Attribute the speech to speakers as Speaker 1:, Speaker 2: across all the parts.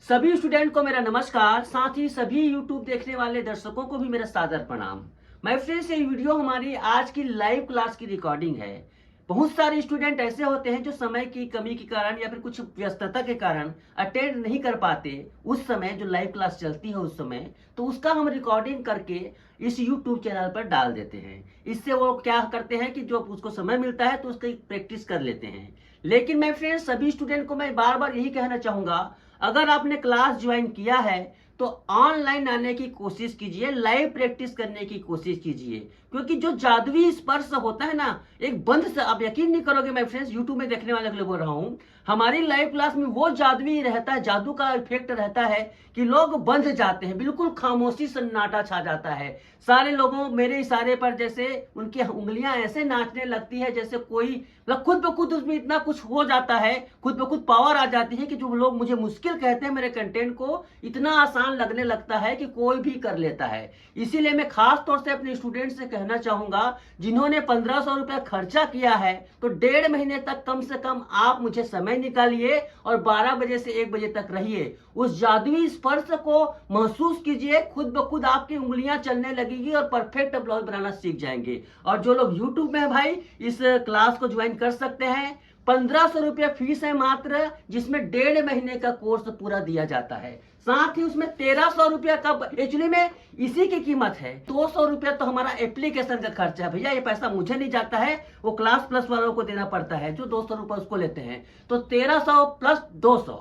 Speaker 1: सभी स्टूडेंट को मेरा नमस्कार, साथ ही सभी यूट्यूब देखने वाले दर्शकों को भी मेरा सादर प्रणाम। माय फ्रेंड्स, ये वीडियो हमारी आज की लाइव क्लास की रिकॉर्डिंग है। बहुत सारे स्टूडेंट ऐसे होते हैं जो समय की कमी के कारण या फिर कुछ व्यस्तता के कारण अटेंड नहीं कर पाते उस समय जो लाइव क्लास चलती है उस समय, तो उसका हम रिकॉर्डिंग करके इस यूट्यूब चैनल पर डाल देते हैं। इससे वो क्या करते हैं कि जो उसको समय मिलता है तो उसकी प्रैक्टिस कर लेते हैं। लेकिन मैं फ्रेंड्स सभी स्टूडेंट को मैं बार बार यही कहना चाहूंगा, अगर आपने क्लास ज्वाइन किया है तो ऑनलाइन आने की कोशिश कीजिए, लाइव प्रैक्टिस करने की कोशिश कीजिए। क्योंकि जो जादुई स्पर्श होता है ना, एक बंद से आप यकीन नहीं करोगे मैं फ्रेंड्स, यूट्यूब में देखने वाले के लिए बोल रहा हूं, हमारी लाइव क्लास में वो जादुई रहता है, जादू का इफेक्ट रहता है कि लोग बंध जाते हैं, बिल्कुल खामोशी सन्नाटा छा जाता है। सारे लोगों मेरे इशारे पर जैसे उनकी उंगलियां ऐसे नाचने लगती है जैसे कोई, मतलब खुद ब खुद उसमें इतना कुछ हो जाता है, खुद ब खुद पावर आ जाती है कि जो लोग मुझे मुश्किल कहते हैं मेरे कंटेंट को इतना आसान लगने लगता है कि कोई भी कर लेता है। इसीलिए मैं खास तौर से अपने स्टूडेंट से कहना चाहूंगा, जिन्होंने 1500 रुपया खर्चा किया है तो 1.5 महीने तक कम से कम आप मुझे समय निकालिए और 12 बजे से 1 बजे तक रहिए, उस जादुई स्पर्श को महसूस कीजिए, खुद ब खुद आपकी उंगलियां चलने लगेगी और परफेक्ट ब्लाउज बनाना सीख जाएंगे। और जो लोग यूट्यूब में है भाई, इस क्लास को ज्वाइन कर सकते हैं। 1500 रुपया फीस है मात्र, जिसमें 1.5 महीने का कोर्स पूरा दिया जाता है। साथ ही उसमें 1300 रुपया का एक्चुअली में इसी की कीमत है। 200 रुपया तो हमारा एप्लीकेशन का खर्चा है भैया, ये पैसा मुझे नहीं जाता है, वो क्लास प्लस वालों को देना पड़ता है जो 200 रुपया उसको लेते हैं। तो 1300 प्लस 200,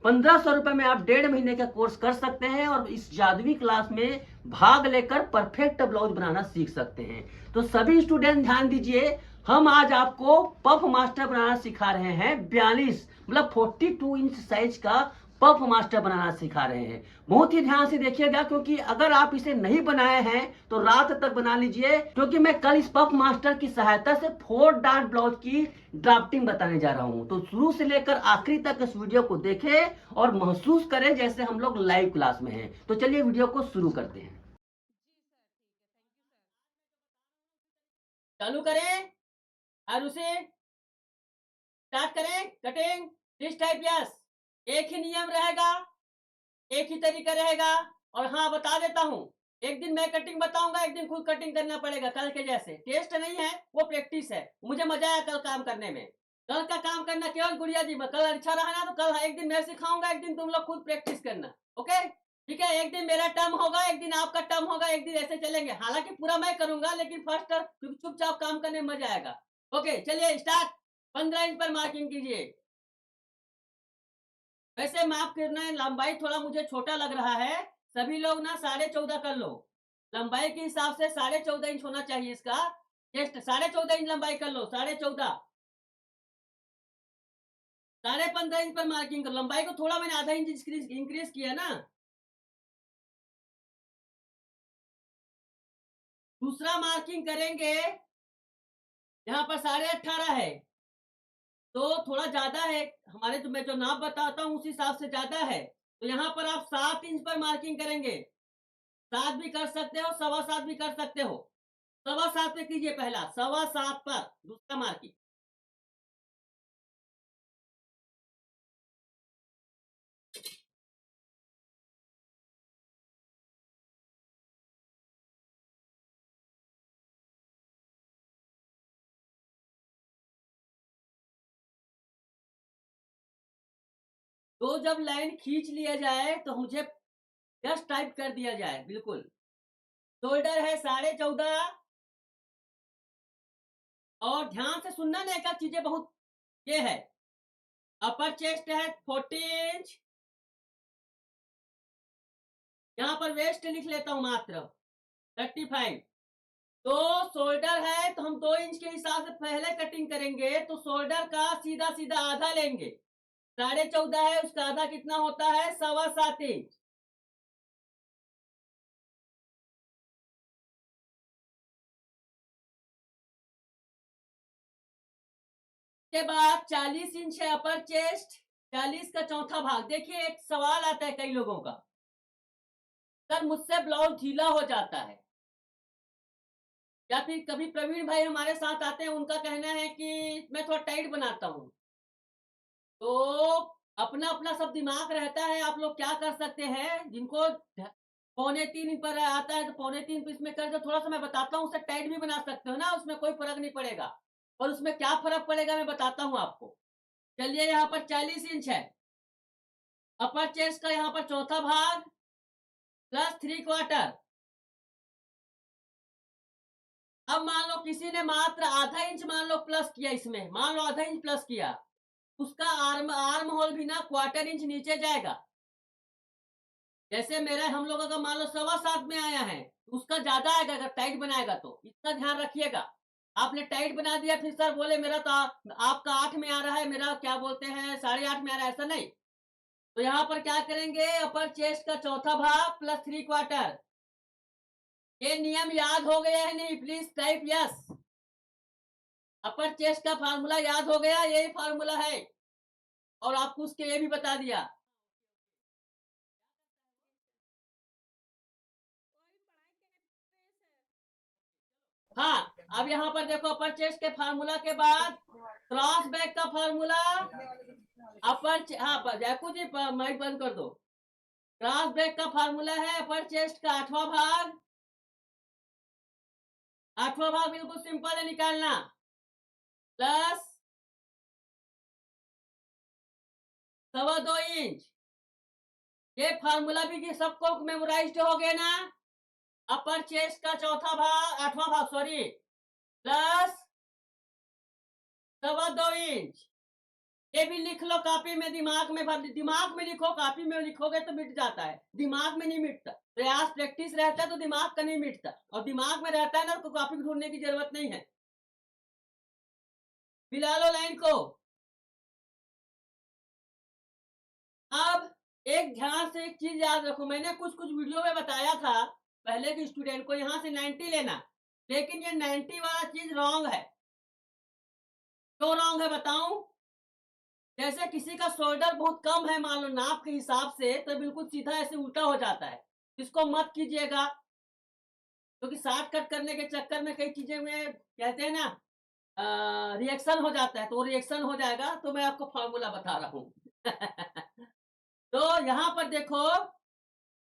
Speaker 1: 1500 रुपए में आप 1.5 महीने का कोर्स कर सकते हैं और इस जादुई क्लास में भाग लेकर परफेक्ट ब्लाउज बनाना सीख सकते हैं। तो सभी स्टूडेंट ध्यान दीजिए, हम आज आपको पफ मास्टर बनाना सिखा रहे हैं। 42 मतलब 42 इंच साइज का पफ मास्टर बनाना सिखा रहे हैं। बहुत ही ध्यान से देखिएगा, क्योंकि अगर आप इसे नहीं बनाए हैं तो रात तक बना लीजिए, क्योंकि मैं कल इस पफ मास्टर की सहायता से 4 डार्ट ब्लाउज की ड्राफ्टिंग बताने जा रहा हूं। तो शुरू से लेकर आखिरी तक इस वीडियो को देखें और महसूस करें जैसे हम लोग लाइव क्लास में हैं। तो चलिए वीडियो को शुरू करते हैं। चालू करें और उसे स्टार्ट करें। Cutting this type, yes. एक ही नियम रहेगा, एक ही तरीका रहेगा। और हाँ, बता देता हूँ, एक दिन मैं कटिंग बताऊंगा, एक दिन खुद कटिंग करना पड़ेगा कल के जैसे। टेस्ट नहीं है, वो प्रैक्टिस है। मुझे मजा आया कल काम करने में। कल का काम करना केवल गुड़िया जी में, कल अच्छा रहा ना तो कल एक दिन मैं सिखाऊंगा, एक दिन तुम लोग खुद प्रैक्टिस करना। ओके, ठीक है। एक दिन मेरा टर्म होगा, एक दिन आपका टर्म होगा, एक दिन ऐसे चलेंगे। हालांकि पूरा मैं करूंगा, लेकिन फर्स्ट चुपचाप काम करने में मजा आएगा। ओके, चलिए स्टार्ट। 15 इंच पर मार्किंग कीजिए। वैसे माफ करना है, लंबाई थोड़ा मुझे छोटा लग रहा है। सभी लोग ना 14.5 कर लो। लंबाई के हिसाब से 14.5 इंच होना चाहिए इसका। जस्ट 14.5 इंच लंबाई कर लो, 14.5। 15.5 इंच पर मार्किंग कर। लंबाई को थोड़ा मैंने आधा इंच इंक्रीज किया ना। दूसरा मार्किंग करेंगे, यहाँ पर 18.5 है तो थोड़ा ज्यादा है। हमारे जो मैं जो नाप बताता हूँ उस हिसाब से ज्यादा है। तो यहाँ पर आप 7 इंच पर मार्किंग करेंगे। 7 भी कर सकते हो, 7.25 भी कर सकते हो। 7.25 पे कीजिए पहला, 7.25 पर दूसरा मार्किंग। तो जब लाइन खींच लिया जाए तो मुझे जस्ट टाइप कर दिया जाए, बिल्कुल। शोल्डर है 14.5। और ध्यान से सुनना ना, एक चीजें बहुत ये है। अपर चेस्ट है 40 इंच। यहाँ पर वेस्ट लिख लेता हूं मात्र 35। तो शोल्डर है तो हम 2 इंच के हिसाब से पहले कटिंग करेंगे, तो शोल्डर का सीधा सीधा आधा लेंगे। 14.5 है, उसका आधा कितना होता है, 7.25 इंच। के बाद 40 इंच है अपर चेस्ट। 40 का चौथा भाग। देखिए, एक सवाल आता है कई लोगों का, सर मुझसे ब्लाउज ढीला हो जाता है, या फिर कभी प्रवीण भाई हमारे साथ आते हैं, उनका कहना है कि मैं थोड़ा टाइट बनाता हूँ। तो अपना अपना सब दिमाग रहता है। आप लोग क्या कर सकते हैं, जिनको 3.25 पर आता है तो 3.25 पे इसमें कर दो। थोड़ा सा मैं बताता हूँ, उसे टाइट भी बना सकते हो ना, उसमें कोई फर्क नहीं पड़ेगा। और उसमें क्या फर्क पड़ेगा मैं बताता हूँ आपको। चलिए, यहाँ पर 40 इंच है अपर चेस्ट का, यहाँ पर चौथा भाग प्लस 3/4। अब मान लो किसी ने मात्र आधा इंच मान लो प्लस किया, इसमें मान लो आधा इंच प्लस किया, उसका आर्म आर्म होल भी ना 1/4 इंच नीचे जाएगा। जैसे मेरा हम लोगों का मान लो 7.25 में आया है, उसका ज्यादा आएगा अगर टाइट बनाएगा तो। इसका ध्यान रखिएगा। आपने टाइट बना दिया, फिर सर बोले मेरा तो आपका 8 में आ रहा है, मेरा क्या बोलते हैं 8.5 में आ रहा है, ऐसा नहीं। तो यहाँ पर क्या करेंगे, अपर चेस्ट का चौथा भाग प्लस 3/4। ये नियम याद हो गया है नहीं? Please type yes. Upper chest का फार्मूला याद हो गया, यही फार्मूला है। और आपको उसके ये भी बता दिया। हाँ, अब यहाँ पर देखो, अपर चेस्ट के फार्मूला के बाद क्रॉस बैक का फार्मूला। हाँ, जयकू जी माइक बंद कर दो। क्रॉस बैक का फार्मूला है अपर चेस्ट का 8वां भाग। 8वां भाग बिल्कुल सिंपल है निकालना, प्लस 2.25 इंच। ये फार्मूला भी सबको मेमोराइज्ड हो गया ना? अपर चेस्ट का चौथा भाग 8वां भाग सॉरी, प्लस 2.25 इंच। ये भी लिख लो कॉपी में, दिमाग में दिमाग में लिखो, कॉपी में लिखोगे तो मिट जाता है, दिमाग में नहीं मिटता। प्रयास प्रैक्टिस रहता है तो दिमाग का नहीं मिटता, और दिमाग में रहता है ना तो कॉपी ढूंढने की जरूरत नहीं है। मिला लो लाइन को। अब एक ध्यान से एक चीज याद रखो, मैंने कुछ कुछ वीडियो में बताया था पहले के स्टूडेंट को यहाँ से 90 लेना, लेकिन ये 90 वाला चीज रॉन्ग है। क्यों रॉन्ग है बताऊं? जैसे किसी का शोल्डर बहुत कम है मान लो नाप के हिसाब से, तो बिल्कुल सीधा ऐसे उल्टा हो जाता है। इसको मत कीजिएगा, क्योंकि शॉर्टकट करने के चक्कर में कई चीजें में कहते हैं ना रिएक्शन हो जाता है, तो वो रिएक्शन हो जाएगा। तो मैं आपको फॉर्मूला बता रहा हूँ। तो यहाँ पर देखो,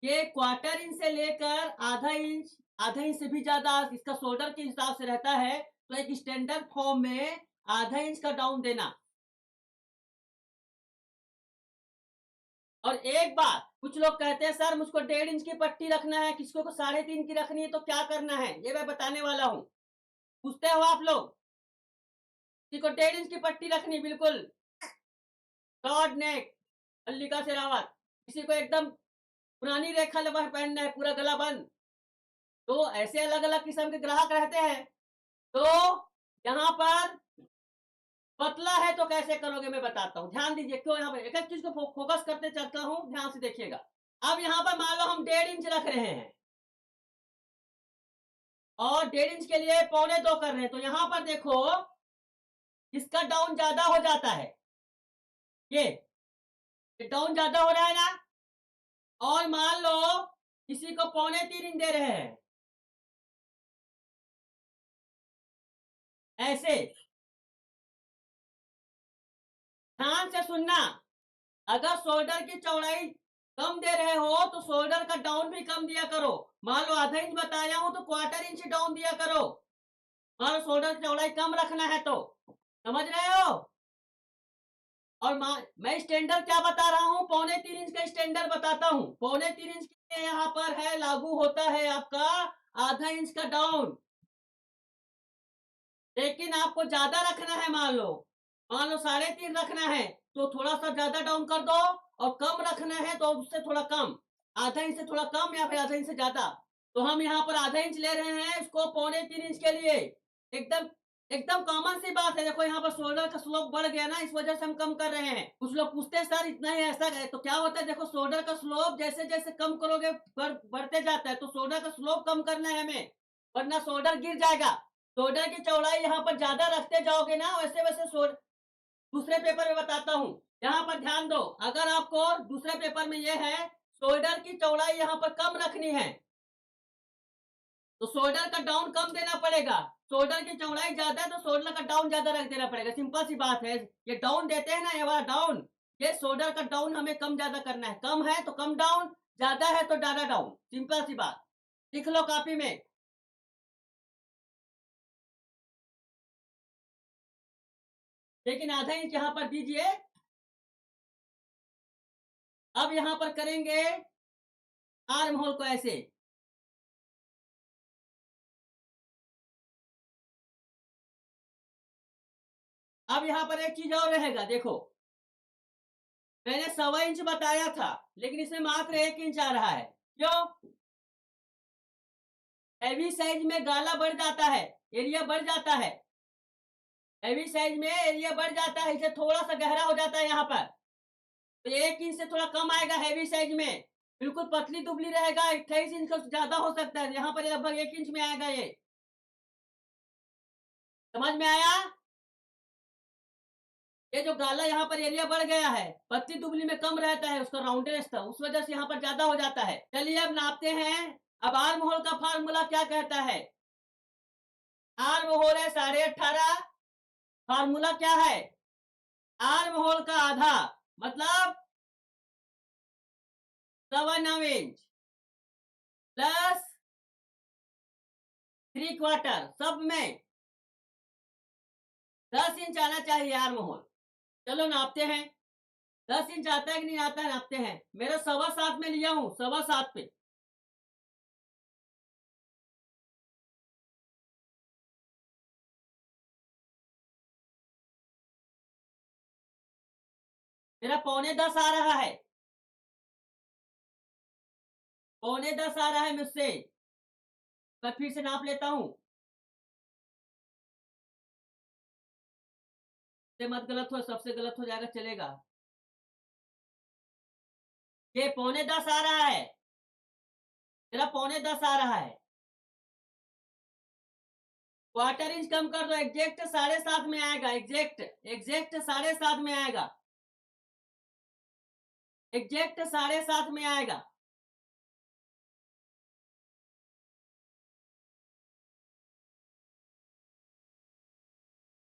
Speaker 1: ये 1/4 इंच से लेकर आधा इंच से भी ज्यादा इसका शोल्डर के हिसाब से रहता है, तो एक स्टैंडर्ड फॉर्म में आधा इंच का डाउन देना। और एक बात, कुछ लोग कहते हैं सर मुझको 1.5 इंच की पट्टी रखना है, किसी को 3.5 की रखनी है, तो क्या करना है ये मैं बताने वाला हूँ। पूछते हो आप लोग? किसी को 1.5 इंच की पट्टी रखनी, बिल्कुल ब्रॉड नेक, मल्लिका शेरावत। किसी को एकदम पुरानी रेखा लबा पहनना है, पूरा गला बंद। तो ऐसे अलग अलग किस्म के ग्राहक रहते हैं। तो यहाँ पर पतला है तो कैसे करोगे मैं बताता हूँ, ध्यान दीजिए। क्यों यहाँ पर एक एक चीज को फोकस करते चलता हूँ, ध्यान से देखिएगा। अब यहाँ पर मान लो हम 1.5 इंच रख रहे हैं और 1.5 इंच के लिए 1.25 कर रहे हैं, तो यहाँ पर देखो इसका डाउन ज्यादा हो जाता है, ये डाउन ज्यादा हो रहा है ना। और मान लो किसी को 3.25 इंच दे रहे हैं, ऐसे ध्यान से सुनना। अगर शोल्डर की चौड़ाई कम दे रहे हो तो शोल्डर का डाउन भी कम दिया करो। मान लो आधा इंच बताया हूं तो 1/4 इंच डाउन दिया करो। मान लो शोल्डर की चौड़ाई कम रखना है तो, समझ रहे हो? और मैं स्टैंडर्ड क्या बता रहा हूँ, 3.25 इंच का स्टैंडर्ड बताता हूँ। 3.25 इंच के लिए यहाँ पर है लागू होता है आपका आधा इंच का डाउन। लेकिन आपको ज्यादा रखना है, मान लो 3.5 रखना है तो थोड़ा सा ज्यादा डाउन कर दो, और कम रखना है तो उससे थोड़ा कम, आधा इंच से थोड़ा कम या फिर आधा इंच से ज्यादा। तो हम यहाँ पर आधा इंच ले रहे हैं इसको 3.25 इंच के लिए। एकदम एकदम कॉमन सी बात है। देखो यहाँ पर शोल्डर का स्लोप बढ़ गया ना, इस वजह से हम कम कर रहे हैं। कुछ लोग पूछते हैं सर इतना ही ऐसा है, तो क्या होता है देखो, शोल्डर का स्लोप जैसे जैसे कम करोगे बढ़ते जाता है, तो शोल्डर का स्लोप कम करना है हमें, वरना शोल्डर गिर जाएगा। शोल्डर की चौड़ाई यहाँ पर ज्यादा रखते जाओगे ना, वैसे वैसे दूसरे पेपर में बताता हूँ, यहाँ पर ध्यान दो। अगर आपको दूसरे पेपर में यह है शोल्डर की चौड़ाई यहाँ पर कम रखनी है, तो शोल्डर का डाउन कम देना पड़ेगा। शोल्डर की चौड़ाई ज्यादा है तो शोल्डर का डाउन ज्यादा रख देना पड़ेगा, सिंपल सी बात है। ये डाउन देते हैं ना, ये वाला डाउन, ये शोल्डर का डाउन हमें कम ज्यादा करना है, कम है तो कम डाउन, ज्यादा है तो ज्यादा डाउन, सिंपल सी बात। लिख लो कॉपी में। लेकिन आधा इंच यहां पर दीजिए। अब यहां पर करेंगे आर्म होल को ऐसे। अब यहां पर एक चीज और रहेगा, देखो मैंने 1.25 इंच बताया था, लेकिन इसमें मात्र 1 इंच आ रहा है। क्यों? हैवी साइज में गाला बढ़ जाता है, एरिया बढ़ जाता है। हैवी साइज में एरिया बढ़ जाता है, इसे थोड़ा सा गहरा हो जाता है यहाँ पर। तो 1 इंच से थोड़ा कम आएगा हैवी साइज में। बिल्कुल पतली दुबली रहेगा, 28 इंच का ज्यादा हो सकता है, यहाँ पर लगभग 1 इंच में आएगा ये। समझ में आया? ये जो गाला यहाँ पर एरिया बढ़ गया है, पतली दुबली में कम रहता है, उसका राउंडेस्ट था, उस वजह से यहाँ पर ज्यादा हो जाता है। चलिए अब नापते हैं। अब आर्म होल का फार्मूला क्या कहता है? आर्म होल है 18.5। फार्मूला क्या है? आर्म होल का आधा मतलब 9.25 इंच प्लस 3/4, सब में 10 इंच आना चाहिए आर्म होल। चलो नापते हैं, 10 इंच आता है कि नहीं आता है, नापते हैं। मेरा 7.25 में लिया हूं, 7.25 पे। मेरा 9.75 आ रहा है, 9.75 आ रहा है मुझसे। मैं फिर से नाप लेता हूं, से मत गलत हो, सबसे गलत हो जाएगा, चलेगा। ये 9.75 आ रहा है, मेरा 9.75 आ रहा है। 1/4 इंच कम कर दो, एग्जैक्ट 7.5 में आएगा, एग्जैक्ट एग्जैक्ट 7.5 में आएगा, एग्जैक्ट 7.5 में आएगा।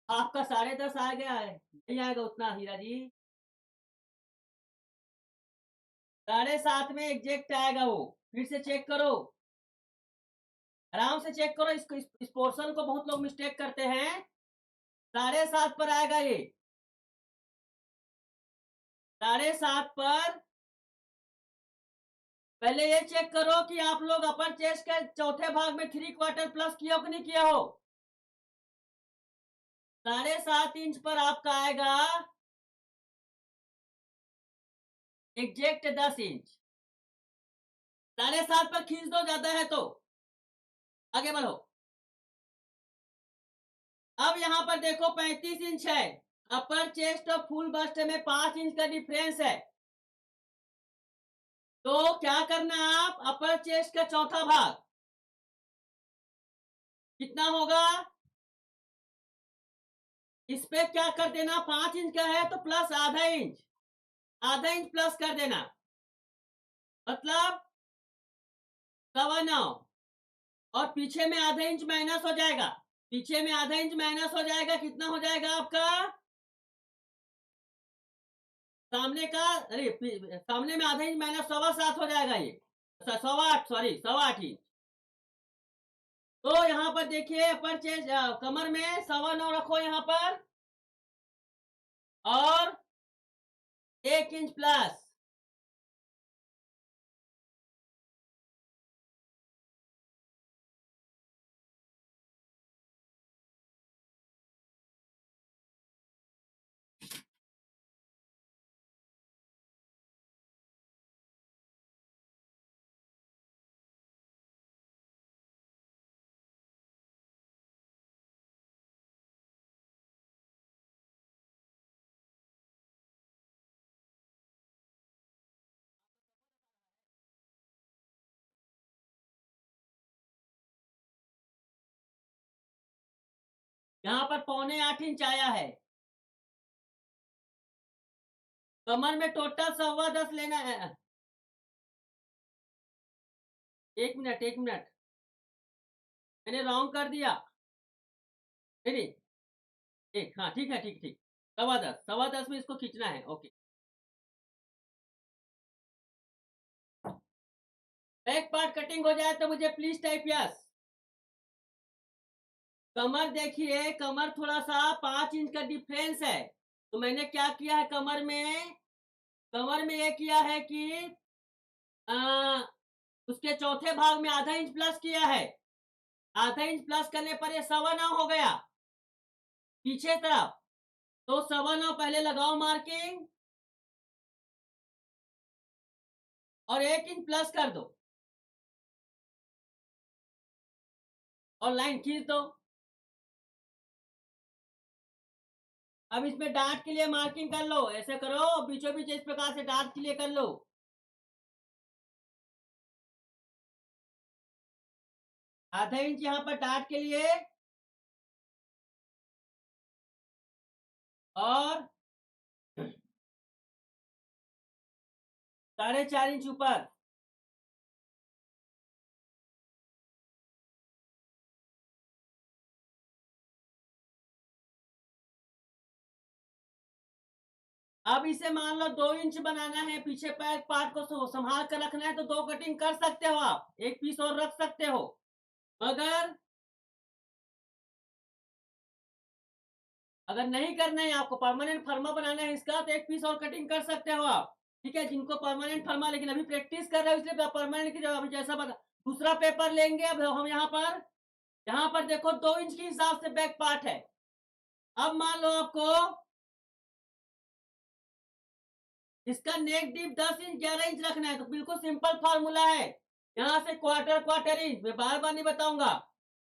Speaker 1: आपका 10.5 आ गया है, नहीं आएगा उतना हीरा जी। 7.5 में एग्जैक्ट आएगा वो। फिर से चेक करो, आराम से चेक करो, इस पोर्शन को बहुत लोग मिस्टेक करते हैं। 7.5 पर आएगा ये, 7.5 पर। पहले ये चेक करो कि आप लोग अपर चेस्ट के चौथे भाग में 3/4 प्लस किया हो कि नहीं किया हो। 7.5 इंच पर आपका आएगा एग्जैक्ट 10 इंच। 7.5 पर खींच दो, ज्यादा है तो आगे बढ़ो। अब यहां पर देखो 35 इंच है, अपर चेस्ट और फुल बस्ट में 5 इंच का डिफरेंस है। तो क्या करना है, आप अपर चेस्ट का चौथा भाग कितना होगा, इस पे क्या कर देना, 5 इंच का है तो प्लस ½ इंच, ½ इंच प्लस कर देना, मतलब 9.25। और पीछे में ½ इंच माइनस हो जाएगा, पीछे में ½ इंच माइनस हो जाएगा, कितना हो जाएगा आपका सामने का, अरे सामने में ½ इंच माइनस 7.25 हो जाएगा ये, 8.25, सॉरी 8.25 इंच। तो यहाँ पर देखिए अपर चेस्ट कमर में 9.25 रखो यहाँ पर, और 1 इंच प्लस। यहाँ पर 7.25 इंच आया है, कमर में टोटल 10.25 लेना है। 1 मिनट 1 मिनट, मैंने रॉन्ग कर दिया, नहीं, एक, हाँ ठीक है, ठीक ठीक, 10.25 में इसको खींचना है, ओके। बैक पार्ट कटिंग हो जाए तो मुझे प्लीज टाइप यस। कमर देखिए, कमर थोड़ा सा 5 इंच का डिफरेंस है, तो मैंने क्या किया है कमर में ये किया है कि आ, उसके चौथे भाग में आधा इंच प्लस किया है। आधा इंच प्लस करने पर ये 9.25 हो गया पीछे तरफ। तो 9.25 पहले लगाओ मार्किंग और 1 इंच प्लस कर दो और लाइन खींच दो। अब इसमें डांट के लिए मार्किंग कर लो, ऐसे करो बीचों बीच इस प्रकार से डांट के लिए कर लो। आधा इंच यहाँ पर डांट के लिए और 4.5 इंच ऊपर। अब इसे मान लो 2 इंच बनाना है, पीछे पैर पार्ट को संभाल कर रखना है, तो 2 कटिंग कर सकते हो, आप एक पीस और रख सकते हो। मगर अगर नहीं करना है, आपको परमानेंट फर्मा बनाना है इसका, तो एक पीस और कटिंग कर सकते हो आप। ठीक है, जिनको परमानेंट फर्मा, लेकिन अभी प्रैक्टिस कर रहे हो इसलिए परमानेंट की जगह अभी जैसा बता। दूसरा पेपर लेंगे अब हम यहाँ पर देखो 2 इंच के हिसाब से बैक पार्ट है। अब मान लो आपको इसका नेक डीप 10 इंच 11 इंच रखना है, तो बिल्कुल सिंपल फार्मूला है। यहां से क्वार्टर इंच, मैं बार बार नहीं बताऊंगा,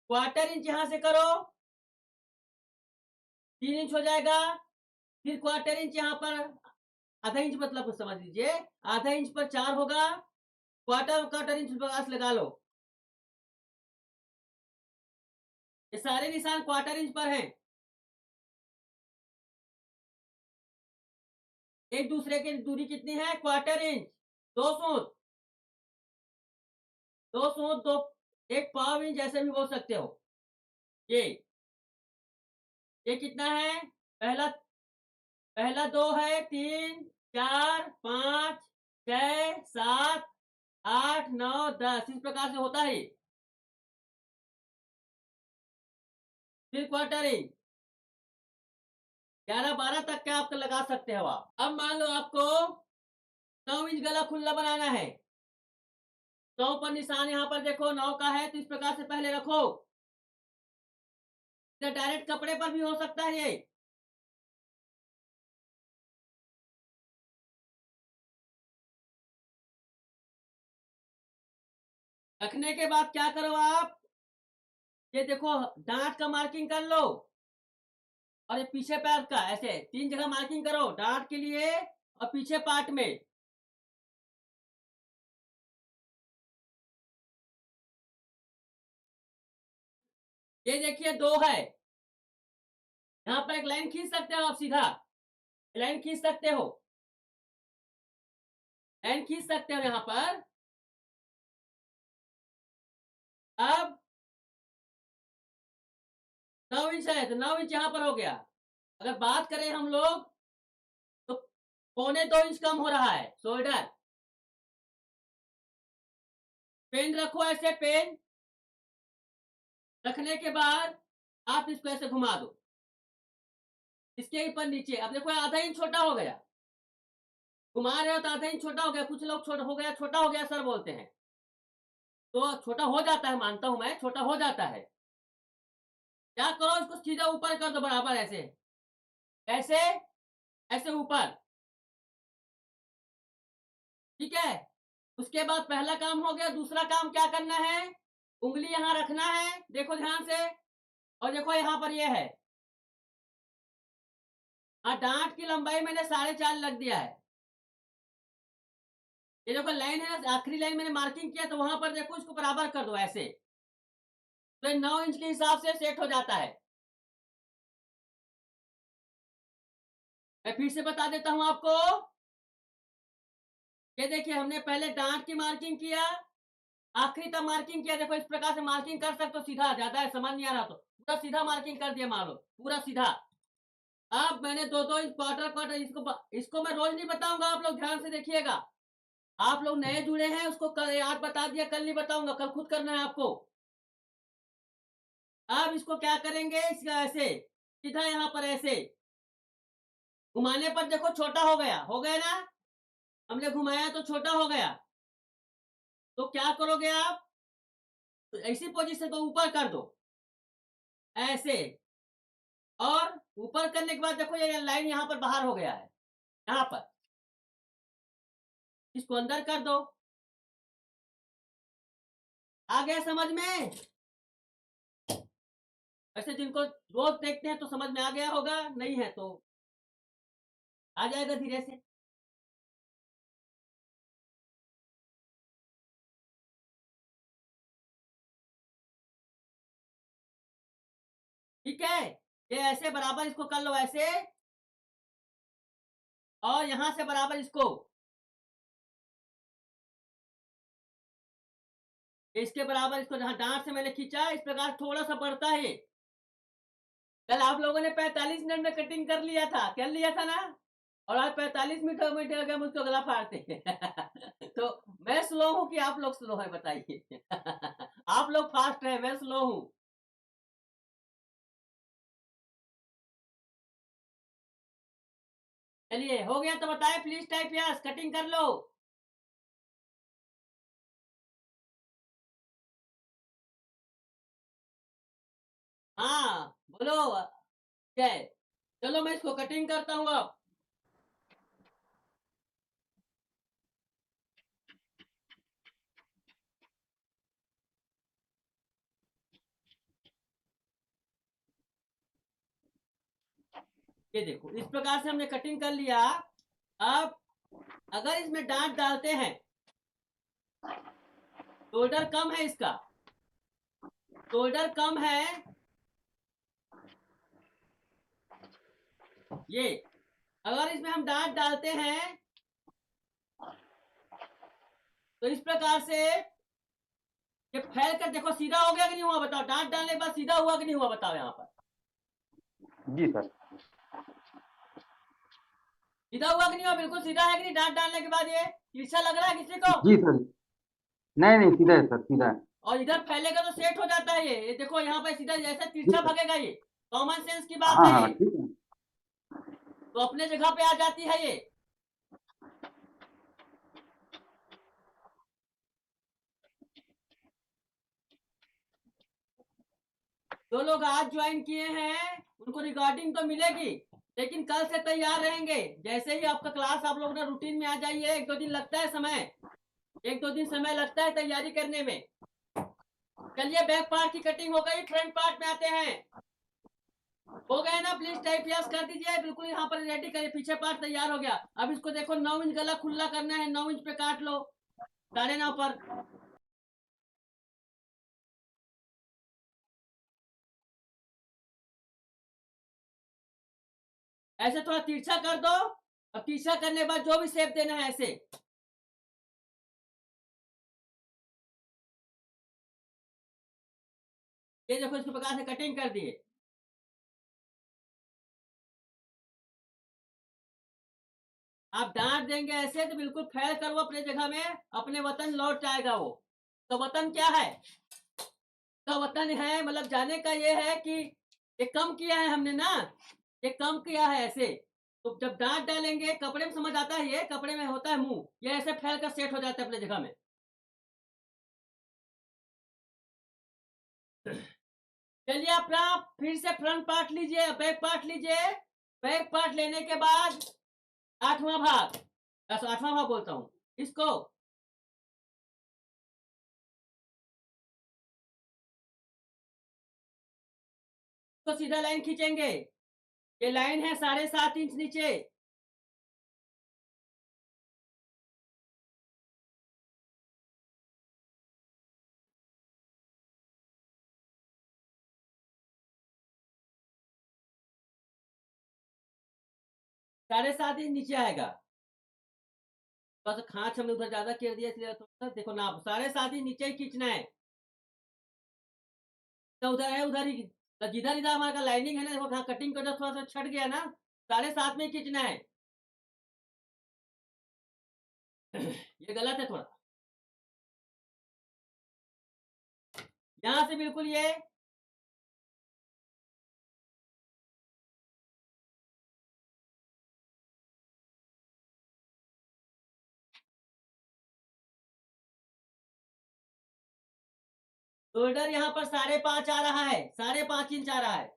Speaker 1: क्वार्टर इंच यहां से करो 3 इंच हो जाएगा। फिर क्वार्टर इंच यहाँ पर आधा इंच, मतलब समझ लीजिए आधा इंच पर 4 होगा। क्वार्टर इंच प्रकाश लगा लो। ये सारे निशान क्वार्टर इंच पर हैं। एक दूसरे की दूरी कितनी है, क्वार्टर इंच। दो सूत, दो एक पाव इंच, ऐसे भी बोल सकते हो। ये ये कितना है, पहला पहला 2 है, 3 4 5 6 7 8 9 10, इस प्रकार से होता है। फिर क्वार्टर इंच 11 12 तक के आप लगा सकते हो आप। अब मान लो आपको 9 इंच गला खुला बनाना है, 9 पर निशान यहाँ पर देखो 9 का है, तो इस प्रकार से पहले रखो। डायरेक्ट कपड़े पर भी हो सकता है ये। रखने के बाद क्या करो आप, ये देखो डांट का मार्किंग कर लो और ये पीछे पैर का, ऐसे 3 जगह मार्किंग करो डांट के लिए और पीछे पार्ट में। ये देखिए 2 है, यहाँ पर एक लाइन खींच सकते हो आप, सीधा लाइन खींच सकते हो, लाइन खींच सकते हो यहाँ पर। अब 9 इंच है, तो 9 इंच यहाँ पर हो गया। अगर बात करें हम लोग तो 1.25 इंच कम हो रहा है शोल्डर। पेन रखो, ऐसे पेन रखने के बाद आप इसको ऐसे घुमा दो इसके ऊपर नीचे। अब देखो आधा इंच छोटा हो गया, घुमा रहे हो तो आधा इंच छोटा हो गया। कुछ लोग छोटा हो गया, छोटा हो गया सर बोलते हैं, तो छोटा हो जाता है, मानता हूं मैं छोटा हो जाता है। क्या करो, इसको सीधा ऊपर कर दो बराबर, ऐसे ऐसे ऐसे ऊपर। ठीक है, उसके बाद पहला काम हो गया। दूसरा काम क्या करना है, उंगली यहां रखना है, देखो ध्यान से, और देखो यहां पर ये है। हाँ, डांट की लंबाई मैंने 4.5 लग दिया है। ये देखो लाइन है ना, आखिरी लाइन मैंने मार्किंग किया, तो वहां पर देखो इसको बराबर कर दो ऐसे, तो 9 इंच के हिसाब से सेट हो जाता है। मैं फिर से बता देता हूं आपको। ये देखिए हमने पहले डांट की मार्किंग किया, आखिरी तक मार्किंग किया। देखो इस प्रकार से मार्किंग कर सकते हो सीधा, ज्यादा है समझ नहीं आ रहा तो पूरा सीधा मार्किंग कर दिया, मान लो पूरा सीधा। अब मैंने 2 2 इंच क्वार्टर क्वार्टर, इसको मैं रोज नहीं बताऊंगा, आप लोग ध्यान से देखिएगा। आप लोग नए जुड़े हैं, उसको कल आज बता दिया, कल नहीं बताऊंगा, कल खुद करना है आपको। अब इसको क्या करेंगे, इसका ऐसे सीधा यहाँ पर ऐसे घुमाने पर देखो छोटा हो गया ना। हमने घुमाया तो छोटा हो गया। तो क्या करोगे आप, तो ऐसी पोजीशन को ऊपर कर दो ऐसे, और ऊपर करने के बाद देखो ये लाइन यहाँ पर बाहर हो गया है, यहाँ पर इसको अंदर कर दो। आ गया समझ में? ऐसे जिनको रोज देखते हैं तो समझ में आ गया होगा, नहीं है तो आ जाएगा धीरे से। ठीक है, ये ऐसे बराबर इसको कर लो ऐसे, और यहां से बराबर इसको, इसके बराबर इसको, जहां डांट से मैंने खींचा इस प्रकार थोड़ा सा बढ़ता है। कल आप लोगों ने 45 मिनट में कटिंग कर लिया था, कर लिया था ना, और आज 45 मिनट में मुझको गला फाड़ते हैं। तो मैं स्लो हूं कि आप लोग स्लो है, बताइए? आप लोग फास्ट है, मैं स्लो हूं। चलिए हो गया तो बताए, प्लीज टाइप यस, कटिंग कर लो। हाँ बोलो जय। चलो मैं इसको कटिंग करता हूँ अब। ये देखो इस प्रकार से हमने कटिंग कर लिया। अब अगर इसमें डांट डालते हैं, शोल्डर कम है इसका, शोल्डर कम है ये, अगर इसमें हम डांट डालते हैं तो इस प्रकार से ये फैल कर देखो, सीधा हो गया कि नहीं हुआ बताओ, डांट डालने के बाद सीधा हुआ कि नहीं हुआ बताओ, यहाँ पर
Speaker 2: जी सर।
Speaker 1: सीधा हुआ कि नहीं हुआ, बिल्कुल सीधा है कि नहीं, डांट डालने के बाद ये तिरछा लग रहा है किसी को?
Speaker 2: जी सर। नहीं नहीं, सीधा है सर, सीधा है।
Speaker 1: और इधर फैलेगा तो सेट हो जाता है ये देखो यहाँ पर सीधा जैसे
Speaker 2: जी
Speaker 1: तिरछा
Speaker 2: सर।
Speaker 1: भगेगा, ये कॉमन सेंस की बात
Speaker 2: हाँ
Speaker 1: है
Speaker 2: हाँ,
Speaker 1: ये,
Speaker 2: ठीक है।
Speaker 1: तो अपने जगह पे आ जाती है ये। जो लोग आज ज्वाइन किए हैं उनको रिकॉर्डिंग तो मिलेगी, लेकिन कल से तैयार रहेंगे। जैसे ही आपका क्लास आप लोग ना रूटीन में आ जाइए, एक दो दिन लगता है समय, एक दो दिन समय लगता है तैयारी करने में। चलिए बैक पार्ट की कटिंग हो गई, फ्रंट पार्ट में आते हैं। हो गए ना, प्लीज टाइप यस कर दीजिए, बिल्कुल यहाँ पर रेडी करिए, पीछे पार्ट तैयार हो गया। अब इसको देखो 9 इंच गला खुला करना है, 9 इंच पे काट लो, 9.5 पर। ऐसे थोड़ा तिरछा कर दो, अब तिरछा करने के बाद जो भी शेप देना है ऐसे, ये देखो इस प्रकार से कटिंग कर दिए। आप डांट देंगे ऐसे तो बिल्कुल फैल कर वो अपने जगह में अपने वतन लौट जाएगा वो। तो वतन क्या है, तो वतन है मतलब जाने का ये है कि ये कम किया है हमने ना, ये कम किया है ऐसे। तो जब डांट डालेंगे कपड़े में समझ आता है, ये कपड़े में होता है मुंह, ये ऐसे फैल कर सेट हो जाता है अपने जगह में। चलिए अपना फिर से फ्रंट पार्ट लीजिए, बैक पार्ट लीजिए। बैक पार्ट लेने के बाद 8वां भाग, 8वां भाग बोलता हूँ इसको, तो सीधा लाइन खींचेंगे। ये लाइन है 7.5 इंच नीचे, 7.5 इंच नीचे आएगा। बस खांच हमने उधर ज्यादा कर दिया इसलिए थोड़ा सा देखो ना, 7.5 इंच नीचे ही खींचना है। तो उधर है उधर ही, तो जिधर इधर हमारा लाइनिंग है ना, देखो कटिंग कर थोड़ा सा छट गया ना, 7.5 में ही खींचना है। ये गलत है थोड़ा, यहां से बिल्कुल ये शोल्डर यहाँ पर 5.5 आ रहा है, 5.5 इंच आ रहा है।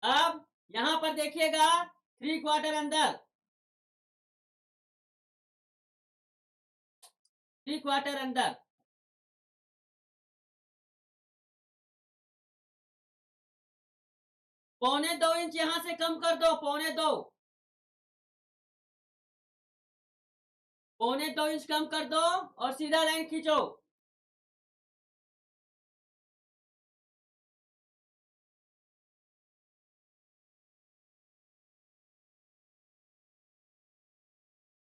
Speaker 1: अब यहां पर देखिएगा 3/4 अंदर, 3/4 अंदर, 1.25 इंच यहां से कम कर दो, 1.25, 1.25 इंच कम कर दो और सीधा लाइन खींचो।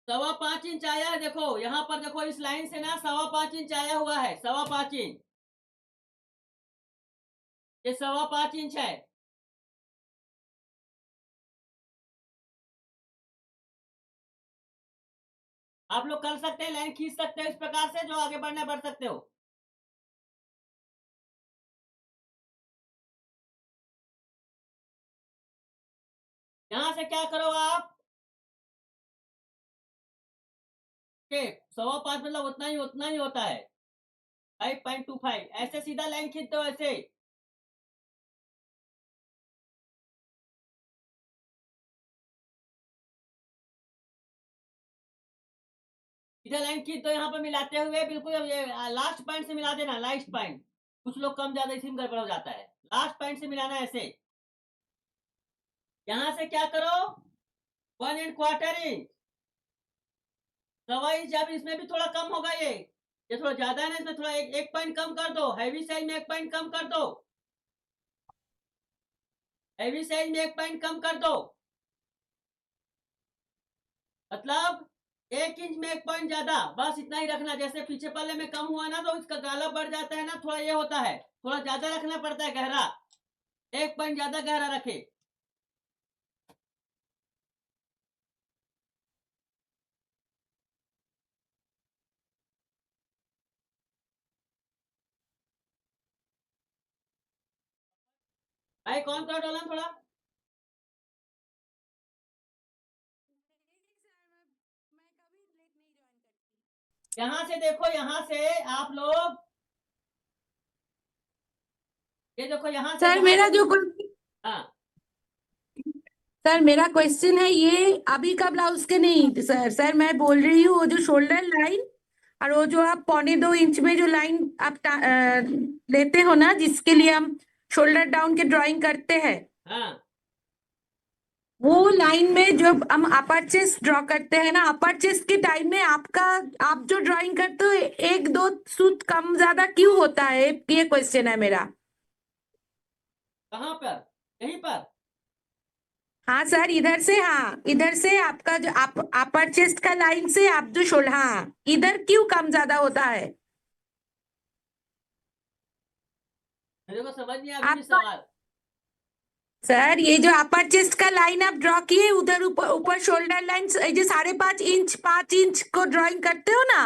Speaker 1: सवा 5 इंच आया है, देखो यहां पर देखो इस लाइन से ना 5.25 इंच आया हुआ है, 5.25 इंच, ये 5.25 इंच है। आप लोग कर सकते हैं, लाइन खींच सकते हो इस प्रकार से, जो आगे बढ़ना बढ़ सकते हो। यहां से क्या करो आप के 5.25 मतलब उतना ही होता है, 5.25, ऐसे सीधा लाइन खींच दो, ऐसे सीधा लाइन खींच दो, यहाँ पर मिलाते हुए बिल्कुल। अब ये लास्ट पॉइंट से मिला देना, लास्ट पॉइंट, कुछ लोग कम ज्यादा इसी में गड़बड़ हो जाता है, लास्ट पॉइंट से मिलाना ऐसे। यहां से क्या करो 1.25 इंच, 1.25 इंच। अब इसमें भी थोड़ा कम होगा, ये थोड़ा ज्यादा है ना, इसमें थोड़ा एक पॉइंट कम कर दो, हैवी साइज में 1 पॉइंट कम कर दो, हैवी साइज में 1 पॉइंट कम कर दो, मतलब 1 इंच में 1 पॉइंट ज्यादा, बस इतना ही रखना। जैसे पीछे पल्ले में कम हुआ ना तो इसका गाला बढ़ जाता है ना, थोड़ा ये होता है, थोड़ा ज्यादा रखना पड़ता है गहरा, 1 पॉइंट ज्यादा गहरा रखे। भाई कौन कर डाला थोड़ा, यहां से देखो, यहां से आप लोग ये देखो, यहां से
Speaker 3: सर
Speaker 1: यहाँ
Speaker 3: मेरा
Speaker 1: से,
Speaker 3: जो
Speaker 1: हाँ
Speaker 3: सर मेरा क्वेश्चन है ये अभी का ब्लाउज के नहीं सर। सर मैं बोल रही हूँ वो जो शोल्डर लाइन और वो जो आप 1.25 इंच में जो लाइन आप लेते हो ना, जिसके लिए हम शोल्डर डाउन के ड्राइंग करते हैं,
Speaker 1: हाँ
Speaker 3: वो लाइन में जब हम अपर चेस्ट ड्रॉ करते हैं ना, अपर चेस्ट के टाइम में आप जो ड्राइंग करते हो 1-2 सूत कम ज्यादा क्यों होता है, ये क्वेश्चन है मेरा।
Speaker 1: कहाँ पर, यहीं पर,
Speaker 3: हाँ सर, इधर से, हाँ इधर से आपका जो आप अपर चेस्ट का लाइन से आप जो शोल्डर, हाँ इधर क्यों कम ज्यादा होता है
Speaker 1: मेरे को समझ नहीं आया अभी भी
Speaker 3: आपका।
Speaker 1: सवाल।
Speaker 3: सर ये जो अपर चेस्ट का लाइन आप ड्रॉ किए, उधर ऊपर ऊपर शोल्डर लाइन जो 5.5 इंच 5 इंच को ड्राइंग करते हो ना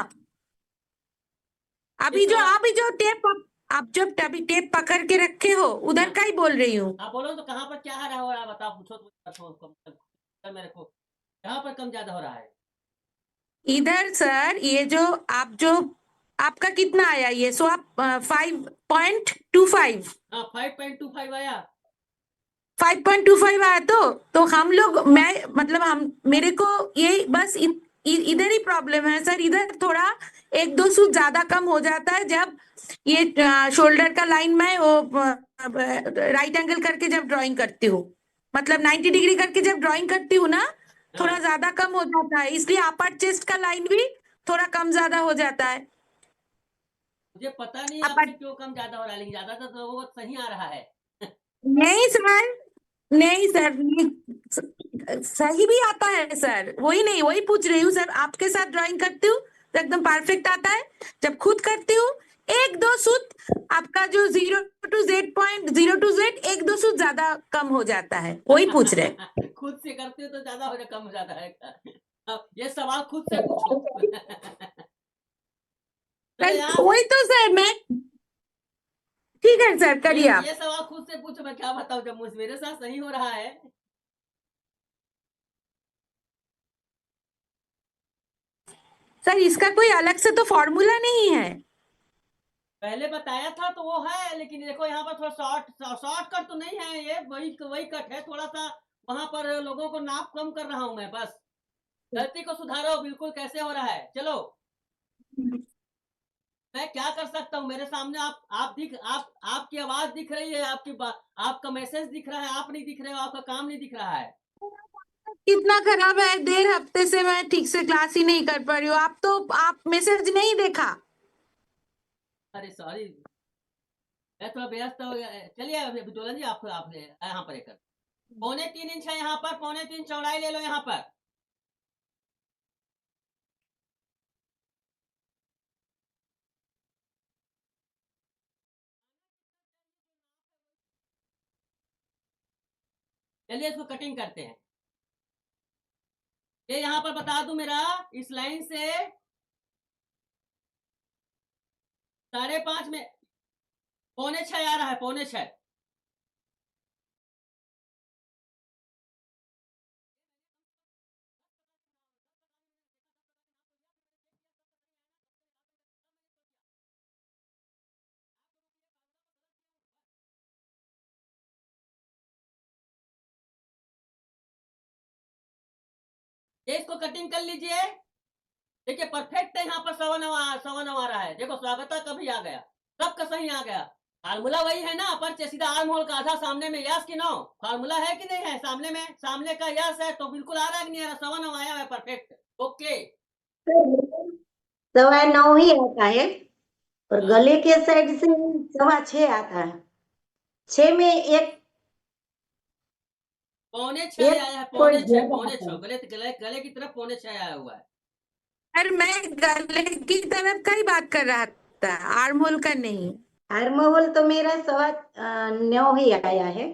Speaker 3: आप,
Speaker 1: ये सवा
Speaker 3: अभी जो टेप आप जब अभी टेप पकड़ के रखे हो उधर
Speaker 1: हाँ
Speaker 3: का ही बोल रही हूँ।
Speaker 1: आप बोलो तो कहाँ पर क्या आ रहा हो रहा है, बताओ, पूछो तो मेरे को कहाँ पर कम ज्यादा हो रहा है।
Speaker 3: इधर सर ये जो आपका कितना आया, ये सो आप 5.25,
Speaker 1: हाँ 5.25 आया।
Speaker 3: 5.25 आया तो हम लोग, मैं मतलब हम मेरे को ये बस इधर ही प्रॉब्लम है सर। इधर थोड़ा 1-2 सूत ज्यादा कम हो जाता है जब ये शोल्डर का लाइन में वो राइट एंगल करके जब ड्राइंग करती हूँ, मतलब 90 डिग्री करके जब ड्राइंग करती हूँ ना, थोड़ा
Speaker 1: हाँ
Speaker 3: ज्यादा कम हो जाता है, इसलिए अपर चेस्ट का लाइन भी थोड़ा कम ज्यादा हो जाता है।
Speaker 1: मुझे पता नहीं आपसे
Speaker 3: अपर
Speaker 1: क्यों कम ज्यादा हो रहा है, लेकिन ज्यादातर तो लोगों को सही आ रहा है।
Speaker 3: नहीं सर, नहीं सर, सही भी आता है सर, वही नहीं, वही पूछ रही हूँ सर, आपके साथ ड्राइंग करती हूँ तो एकदम परफेक्ट आता है। जब खुद करती हूँ एक दो सूत आपका जो 0 to Z एक दो सूत ज्यादा कम हो जाता है, वही पूछ रहे।
Speaker 1: खुद से करते हो तो ज्यादा हो कम हो जाता है। अब ये सवाल खुद से पूछो।
Speaker 3: सर
Speaker 1: यहाँ
Speaker 3: वही तो सर मैं, ठीक है सर करिए आप।
Speaker 1: ये सवाल खुद से पूछो, मैं क्या बताऊं जब मेरे साथ सही हो रहा है।
Speaker 3: सर इसका कोई अलग से तो फॉर्मूला नहीं है।
Speaker 1: पहले बताया था तो वो है, लेकिन देखो यहाँ पर थोड़ा शॉर्ट कट तो नहीं है, ये वही कट है, थोड़ा सा वहां पर लोगों को नाप कम कर रहा हूं मैं बस। गलती को सुधारो, बिल्कुल कैसे हो रहा है। चलो मैं क्या कर सकता हूँ, मेरे सामने आपकी आवाज दिख रही है, आपका मैसेज दिख रहा है, आप नहीं दिख रहे हो, आपका काम नहीं दिख रहा है।
Speaker 3: इतना खराब है, 1.5 हफ्ते से मैं ठीक से क्लास ही नहीं कर पा रही हूँ। आप मैसेज नहीं देखा?
Speaker 1: अरे सॉरी, मैं थोड़ा व्यस्त हो गया। चलिए डोलन जी, आप यहाँ पर एक 3.25 इंच है, यहाँ पर 3.25 चौड़ाई ले लो यहाँ पर। चलिए इसको कटिंग करते हैं। ये यहाँ पर बता दूं, मेरा इस लाइन से 5.5 में 5.25 आ रहा है, 5.25। ये इसको कटिंग कर लीजिए। देखिए परफेक्ट है, यहाँ पर 9.25 आ रहा है। देखो स्वागता का भी आ गया, सबका सही आ गया। फार्मूला वही है ना, पर सीधा आर्म होल का आधा सामने में, यस कि नो? फार्मूला है कि नहीं है? सामने में, सामने का यस है तो बिल्कुल आ रहा है कि नहीं आ रहा? 9.25 आया है, परफेक्ट, ओके।
Speaker 4: 9.25 ही आता है, और गले के साइड से 6.25 आता है। 6 में एक
Speaker 1: 6.25 आया है, 6.25, 6.25 गले की तरफ 6.25 आया हुआ है।
Speaker 3: सर मैं गले की तरफ का ही बात कर रहा था, आर्म होल का नहीं।
Speaker 4: आर्म होल तो मेरा 9.25 ही आया है।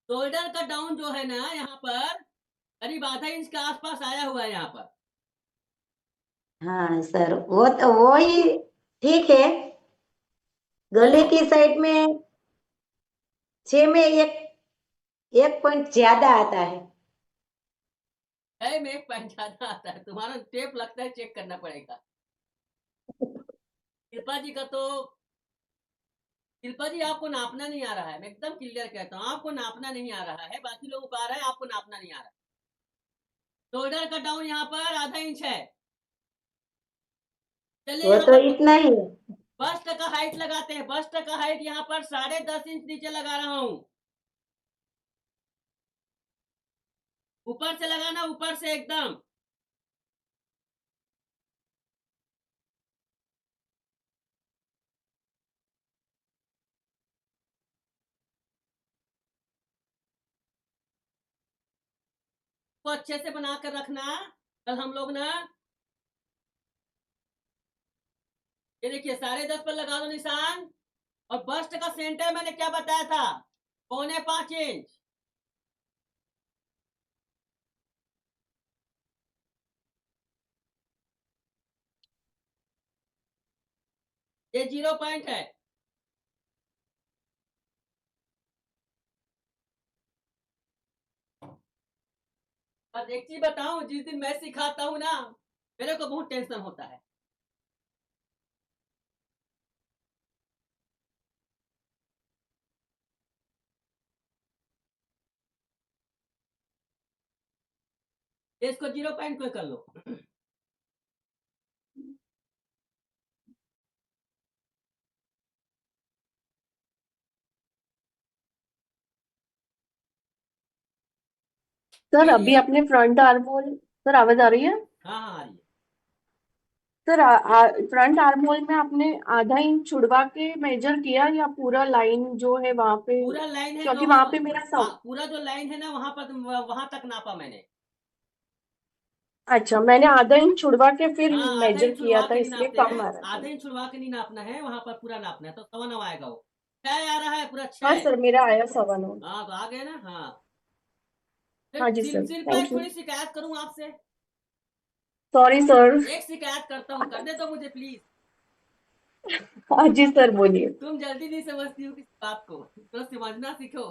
Speaker 1: शोल्डर का डाउन जो है ना, यहाँ पर करीब आधा इंच के आसपास आया हुआ है यहाँ पर।
Speaker 4: हाँ सर, वो ही ठीक है। गले
Speaker 1: चलो
Speaker 4: की साइड में 6 में एक पॉइंट ज्यादा आता है।
Speaker 1: में एक पॉइंट ज्यादा आता है, तुम्हारा टेप लगता है, चेक करना पड़ेगा। कृपा जी का तो, शिल्पा जी आपको नापना नहीं आ रहा है, मैं एकदम क्लियर कहता हूँ, आपको नापना नहीं आ रहा है, बाकी लोगों को आ रहा है, आपको नापना नहीं आ रहा है। शोल्डर का डाउन यहाँ पर आधा इंच है। चलिए
Speaker 4: वो
Speaker 1: यहाँ
Speaker 4: तो
Speaker 1: पर
Speaker 4: इतना ही है।
Speaker 1: बस्ट का हाइट लगाते हैं। बस्ट का हाइट यहाँ पर 10.5 इंच नीचे लगा रहा हूँ। ऊपर से लगाना, ऊपर से एकदम। को अच्छे से बना कर रखना। कल हम लोग ना, ये देखिए 10.5 पर लगा दो निशान। और बस्ट का सेंटर मैंने क्या बताया था? 5.25 इंच। ये 0 पॉइंट है। बस एक चीज बताऊं, जिस दिन मैं सिखाता हूं ना, मेरे को बहुत टेंशन होता है। इसको 0 पॉइंट को कर लो।
Speaker 5: सर
Speaker 1: ये
Speaker 5: अभी आपने फ्रंट आर्म होल, सर आवाज आ रही है?
Speaker 1: हाँ हाँ आ रही है।
Speaker 5: सर फ्रंट आर्म होल में आपने आधा इंच छुड़वा के मेजर किया या पूरा लाइन जो है वहां पे?
Speaker 1: पूरा लाइन है
Speaker 5: क्योंकि
Speaker 1: जो,
Speaker 5: वहां पे मेरा
Speaker 1: हाँ, पूरा जो लाइन है ना, वहां तक नापा मैंने।
Speaker 5: अच्छा, मैंने आधा इंच छुड़वा के फिर
Speaker 1: हाँ, आधा
Speaker 5: मेजर
Speaker 1: इंच
Speaker 5: किया
Speaker 1: छुड़वा
Speaker 5: था,
Speaker 1: के नहीं
Speaker 5: इसलिए
Speaker 1: नापते
Speaker 5: कम
Speaker 1: हैं,
Speaker 5: आ रहा था।
Speaker 1: आधा इंच छुड़वा के नहीं नापना है, वहां पर पूरा नापना है, तो 9.25 आएगा वो। 6 आ रहा है, पूरा
Speaker 5: हाँ
Speaker 1: 6।
Speaker 5: सर, मेरा आया 9.25।
Speaker 1: हाँ, तो आ गए ना। हाँ, फिर
Speaker 5: हाँ जी सर,
Speaker 1: शिल्पा,
Speaker 5: थैंक
Speaker 1: एक
Speaker 5: यू।
Speaker 1: थोड़ी शिकायत करूं आपसे?
Speaker 5: Sorry sir.
Speaker 1: एक शिकायत करता हूँ, कर दे तो मुझे प्लीज।
Speaker 5: हाँ जी सर, बोलिए।
Speaker 1: तुम जल्दी नहीं समझती हो किसी बात को, तो समझना सीखो।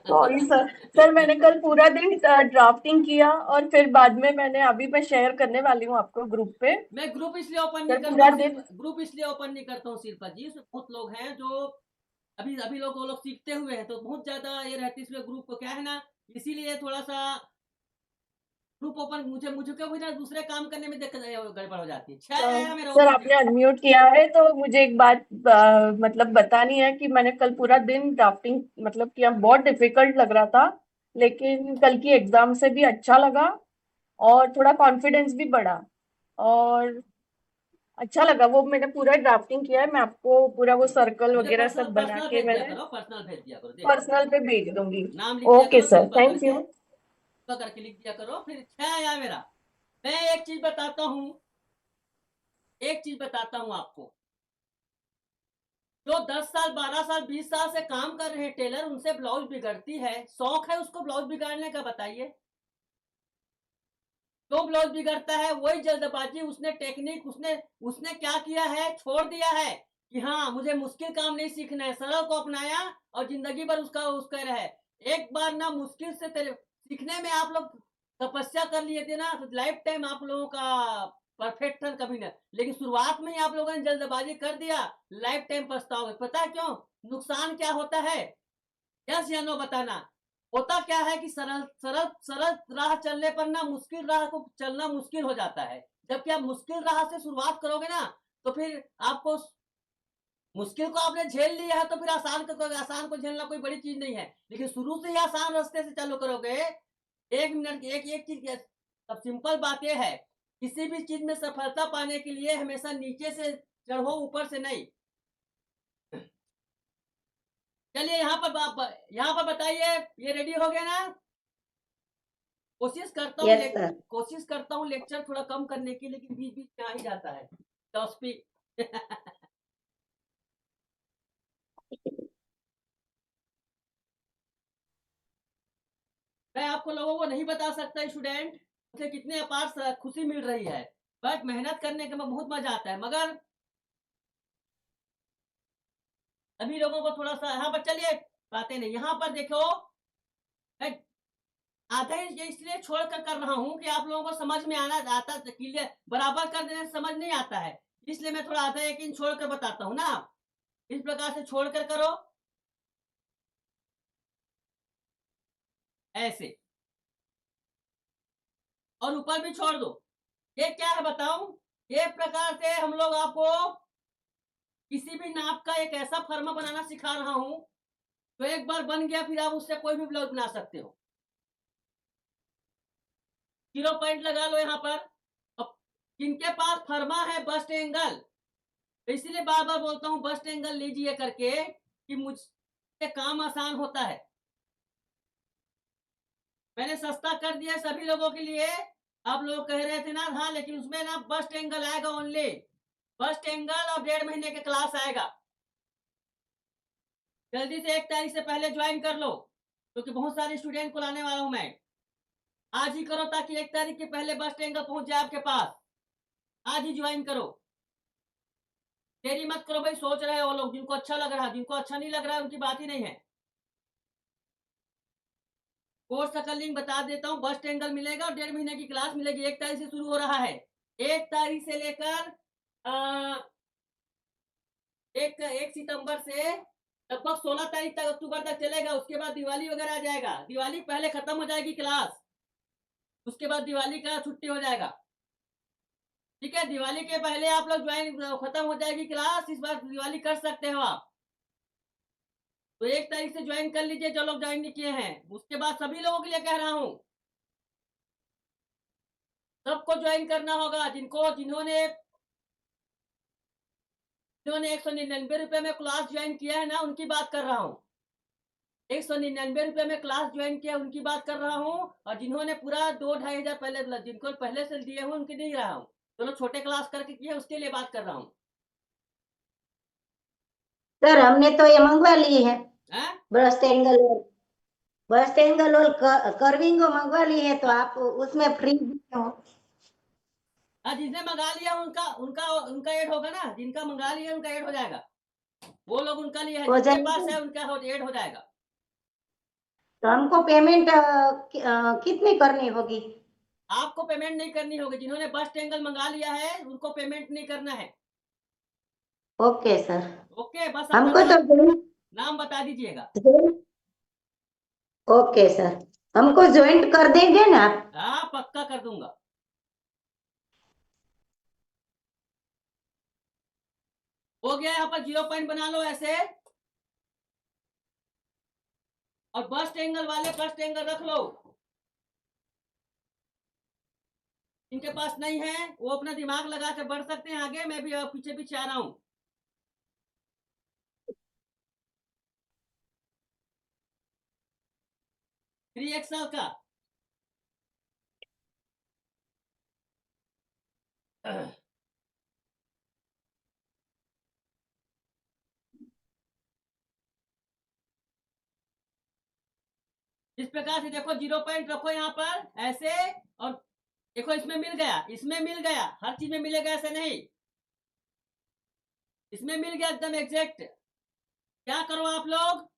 Speaker 5: Sorry sir. सर, मैंने कल पूरा दिन ड्राफ्टिंग किया, और फिर बाद में अभी मैं शेयर करने वाली हूँ आपको ग्रुप पे।
Speaker 1: मैं ग्रुप इसलिए ओपन नहीं
Speaker 5: सर
Speaker 1: करता
Speaker 5: पूरा
Speaker 1: हूँ
Speaker 5: दिन।
Speaker 1: ग्रुप इसलिए ओपन नहीं करता हूँ शिल्पा जी, उसमें बहुत लोग हैं जो अभी अभी लोग वो लोग सीखते हुए हैं, तो बहुत ज्यादा ये रहती है, इसलिए ग्रुप को क्या है ना, इसीलिए थोड़ा सा ग्रुप ओपन, मुझे मुझे क्यों भी ना दूसरे काम करने में दिक्कत गड़बड़ हो जाती है। 6 आया मेरा
Speaker 5: सर,
Speaker 1: ओटीपी।
Speaker 5: आपने अनम्यूट किया है तो मुझे एक बात मतलब बतानी है कि मैंने कल पूरा दिन ड्राफ्टिंग मतलब किया, बहुत डिफिकल्ट लग रहा था, लेकिन कल की एग्जाम से भी अच्छा लगा, और थोड़ा कॉन्फिडेंस भी बढ़ा, और अच्छा लगा। वो मैंने पूरा ड्राफ्टिंग किया है, मैं आपको पूरा वो सर्कल
Speaker 1: मुझे
Speaker 5: वगैरह
Speaker 1: पर्सनल
Speaker 5: सब बना
Speaker 1: पर्सनल
Speaker 5: के
Speaker 1: भेज दिया
Speaker 5: मैंने
Speaker 1: करो, पर्सनल भेज दिया करो, देख लो।
Speaker 5: पर्सनल पे भेज दूंगी।
Speaker 1: नाम लिख दिया
Speaker 5: ओके
Speaker 1: करो
Speaker 5: सर,
Speaker 1: शिल्पा
Speaker 5: थैंक
Speaker 1: करके,
Speaker 5: यू।
Speaker 1: शिल्पा करके लिख दिया करो, फिर 6 आया मेरा। मैं एक चीज बताता हूँ, एक चीज बताता हूँ आपको, जो 10 साल 12 साल 20 साल से काम कर रहे हैं टेलर, उनसे ब्लाउज बिगड़ती है, शौक है उसको ब्लाउज बिगाड़ने का, बताइए तो ब्लाउज बिगड़ता है? वही जल्दबाजी, उसने टेक्निक, उसने उसने क्या किया है, छोड़ दिया है कि हाँ मुझे मुश्किल काम नहीं सीखना है, सरल को अपनाया और जिंदगी भर उसका उसका रहे। एक बार ना मुश्किल से सीखने में आप लोग तपस्या कर लिए थे ना, तो लाइफ टाइम आप लोगों का परफेक्ट था कभी ना, लेकिन शुरुआत में ही आप लोगों ने जल्दबाजी कर दिया, लाइफ टाइम पछताओगे। पता है क्यों? नुकसान क्या होता है? यस या नो बताना। होता क्या है कि सरल सरल सरल राह चलने पर ना मुश्किल राह को चलना मुश्किल हो जाता है। जबकि आप मुश्किल राह से शुरुआत करोगे ना, तो फिर आपको मुश्किल को आपने झेल लिया है, तो फिर आसान को झेलना कोई बड़ी चीज नहीं है। लेकिन शुरू से ही आसान रास्ते से चालू करोगे, 1 मिनट एक एक चीज, सब सिंपल बात यह है, किसी भी चीज में सफलता पाने के लिए हमेशा नीचे से चढ़ो, ऊपर से नहीं। चलिए यहाँ पर बताइए, ये रेडी हो गया ना?
Speaker 4: Yes sir.
Speaker 1: कोशिश करता हूँ लेक्चर थोड़ा कम करने की, लेकिन बीच बीच में आ ही जाता है टॉपिक। मैं आपको लोगों को नहीं बता सकता स्टूडेंट, मुझे कितने अपार खुशी मिल रही है, बट मेहनत करने के में बहुत मजा आता है, मगर अभी लोगों को थोड़ा सा, हाँ पर चलिए बातें नहीं, यहाँ पर देखो, मैं आधा ही ये इसलिए छोड़ कर रहा हूँ कि आप लोगों को समझ में आना आता, क्लियर बराबर कर देने से समझ नहीं आता है, इसलिए मैं थोड़ा आधा 1 इंच छोड़ कर बताता हूँ ना। इस प्रकार से छोड़ कर करो, ऐसे, और ऊपर भी छोड़ दो। ये क्या है बताऊं? ये प्रकार से हम लोग आपको किसी भी नाप का एक ऐसा फर्मा बनाना सिखा रहा हूं, तो एक बार बन गया फिर आप उससे कोई भी ब्लाउज बना सकते हो। 0 पॉइंट लगा लो यहाँ पर। अब जिनके पास फर्मा है बस्ट एंगल, तो इसीलिए बार बार बोलता हूं बस्ट एंगल लीजिए करके, कि मुझसे काम आसान होता है। मैंने सस्ता कर दिया सभी लोगों के लिए। आप लोग कह रहे थे ना, हाँ लेकिन उसमें ना बस्ट एंगल आएगा ओनली, फर्स्ट एंगल, और 1.5 महीने के क्लास आएगा। जल्दी से 1 तारीख से पहले ज्वाइन कर लो, क्योंकि बहुत सारे स्टूडेंट को लाने वाला हूं मैं। आज ही करो ताकि 1 तारीख के पहले बस्ट एंगल पहुंच जाए आपके पास। आज ही ज्वाइन करो, देरी मत करो भाई। सोच रहे हो वो लोग, जिनको अच्छा लग रहा है, जिनको अच्छा नहीं लग रहा है उनकी बात ही नहीं है। कोर्स का लिंक बता देता हूँ, बस्ट एंगल मिलेगा और 1.5 महीने की क्लास मिलेगी। 1 तारीख से शुरू हो रहा है, 1 तारीख से लेकर 1 सितंबर से लगभग 16 तारीख तक, अक्टूबर तक चलेगा। उसके बाद दिवाली वगैरह आ जाएगा, दिवाली पहले खत्म हो जाएगी क्लास, उसके बाद दिवाली का छुट्टी हो जाएगा। ठीक है, दिवाली के पहले आप लोग ज्वाइन, खत्म हो जाएगी क्लास, इस बार दिवाली कर सकते हो आप। तो 1 तारीख से ज्वाइन कर लीजिए जो लोग ज्वाइन नहीं किए हैं। उसके बाद सभी लोगों के लिए कह रहा हूं, सबको ज्वाइन करना होगा। जिन्होंने 199 रुपए में क्लास ज्वाइन किया है ना, उनकी बात कर रहा हूं। 199 रुपये में क्लास ज्वाइन किया उनकी बात कर रहा हूँ, और जिन्होंने पूरा 2-2,500 पहले जिनको पहले से दिए हुए उनकी नहीं रहा हूँ। चलो छोटे क्लास करके किए उसके लिए बात कर रहा हूँ।
Speaker 4: सर हमने तो ये मंगवा ली है,
Speaker 1: हैं?
Speaker 4: ब्रस्ट एंगल और कर्विंग मंगवा ली है, तो आप उसमें फ्री हो।
Speaker 1: हाँ, जिसने मंगा लिया उनका उनका उनका ऐड होगा ना, जिनका मंगा लिया उनका ऐड हो जाएगा। वो लोग उनका लिया है,
Speaker 4: हो
Speaker 1: जिनके पास
Speaker 4: जाएगा।
Speaker 1: है उनका ऐड हो जाएगा।
Speaker 4: तो हमको पेमेंट कितनी करनी होगी?
Speaker 1: आपको पेमेंट नहीं करनी होगी, जिन्होंने बस्ट एंगल मंगा लिया है उनको पेमेंट नहीं करना है।
Speaker 4: Okay sir.
Speaker 1: ओके, बस
Speaker 4: हमको
Speaker 1: अपना
Speaker 4: तो
Speaker 1: नाम बता दीजिएगा।
Speaker 4: ओके सर, हमको ज्वाइंट कर देंगे ना?
Speaker 1: हाँ, पक्का कर दूंगा। हो गया, यहाँ पर 0 पॉइंट बना लो ऐसे, और बस्ट एंगल वाले बस्ट एंगल रख लो। इनके पास नहीं है वो अपना दिमाग लगा कर बढ़ सकते हैं आगे, मैं भी पीछे पीछे आ रहा हूँ। थ्री एक्सएल का इस प्रकार से देखो, 0 पॉइंट रखो यहाँ पर ऐसे, और देखो इसमें मिल गया, इसमें मिल गया, हर चीज में मिलेगा ऐसे नहीं, इसमें मिल गया एकदम एग्जैक्ट। क्या करो आप लोग,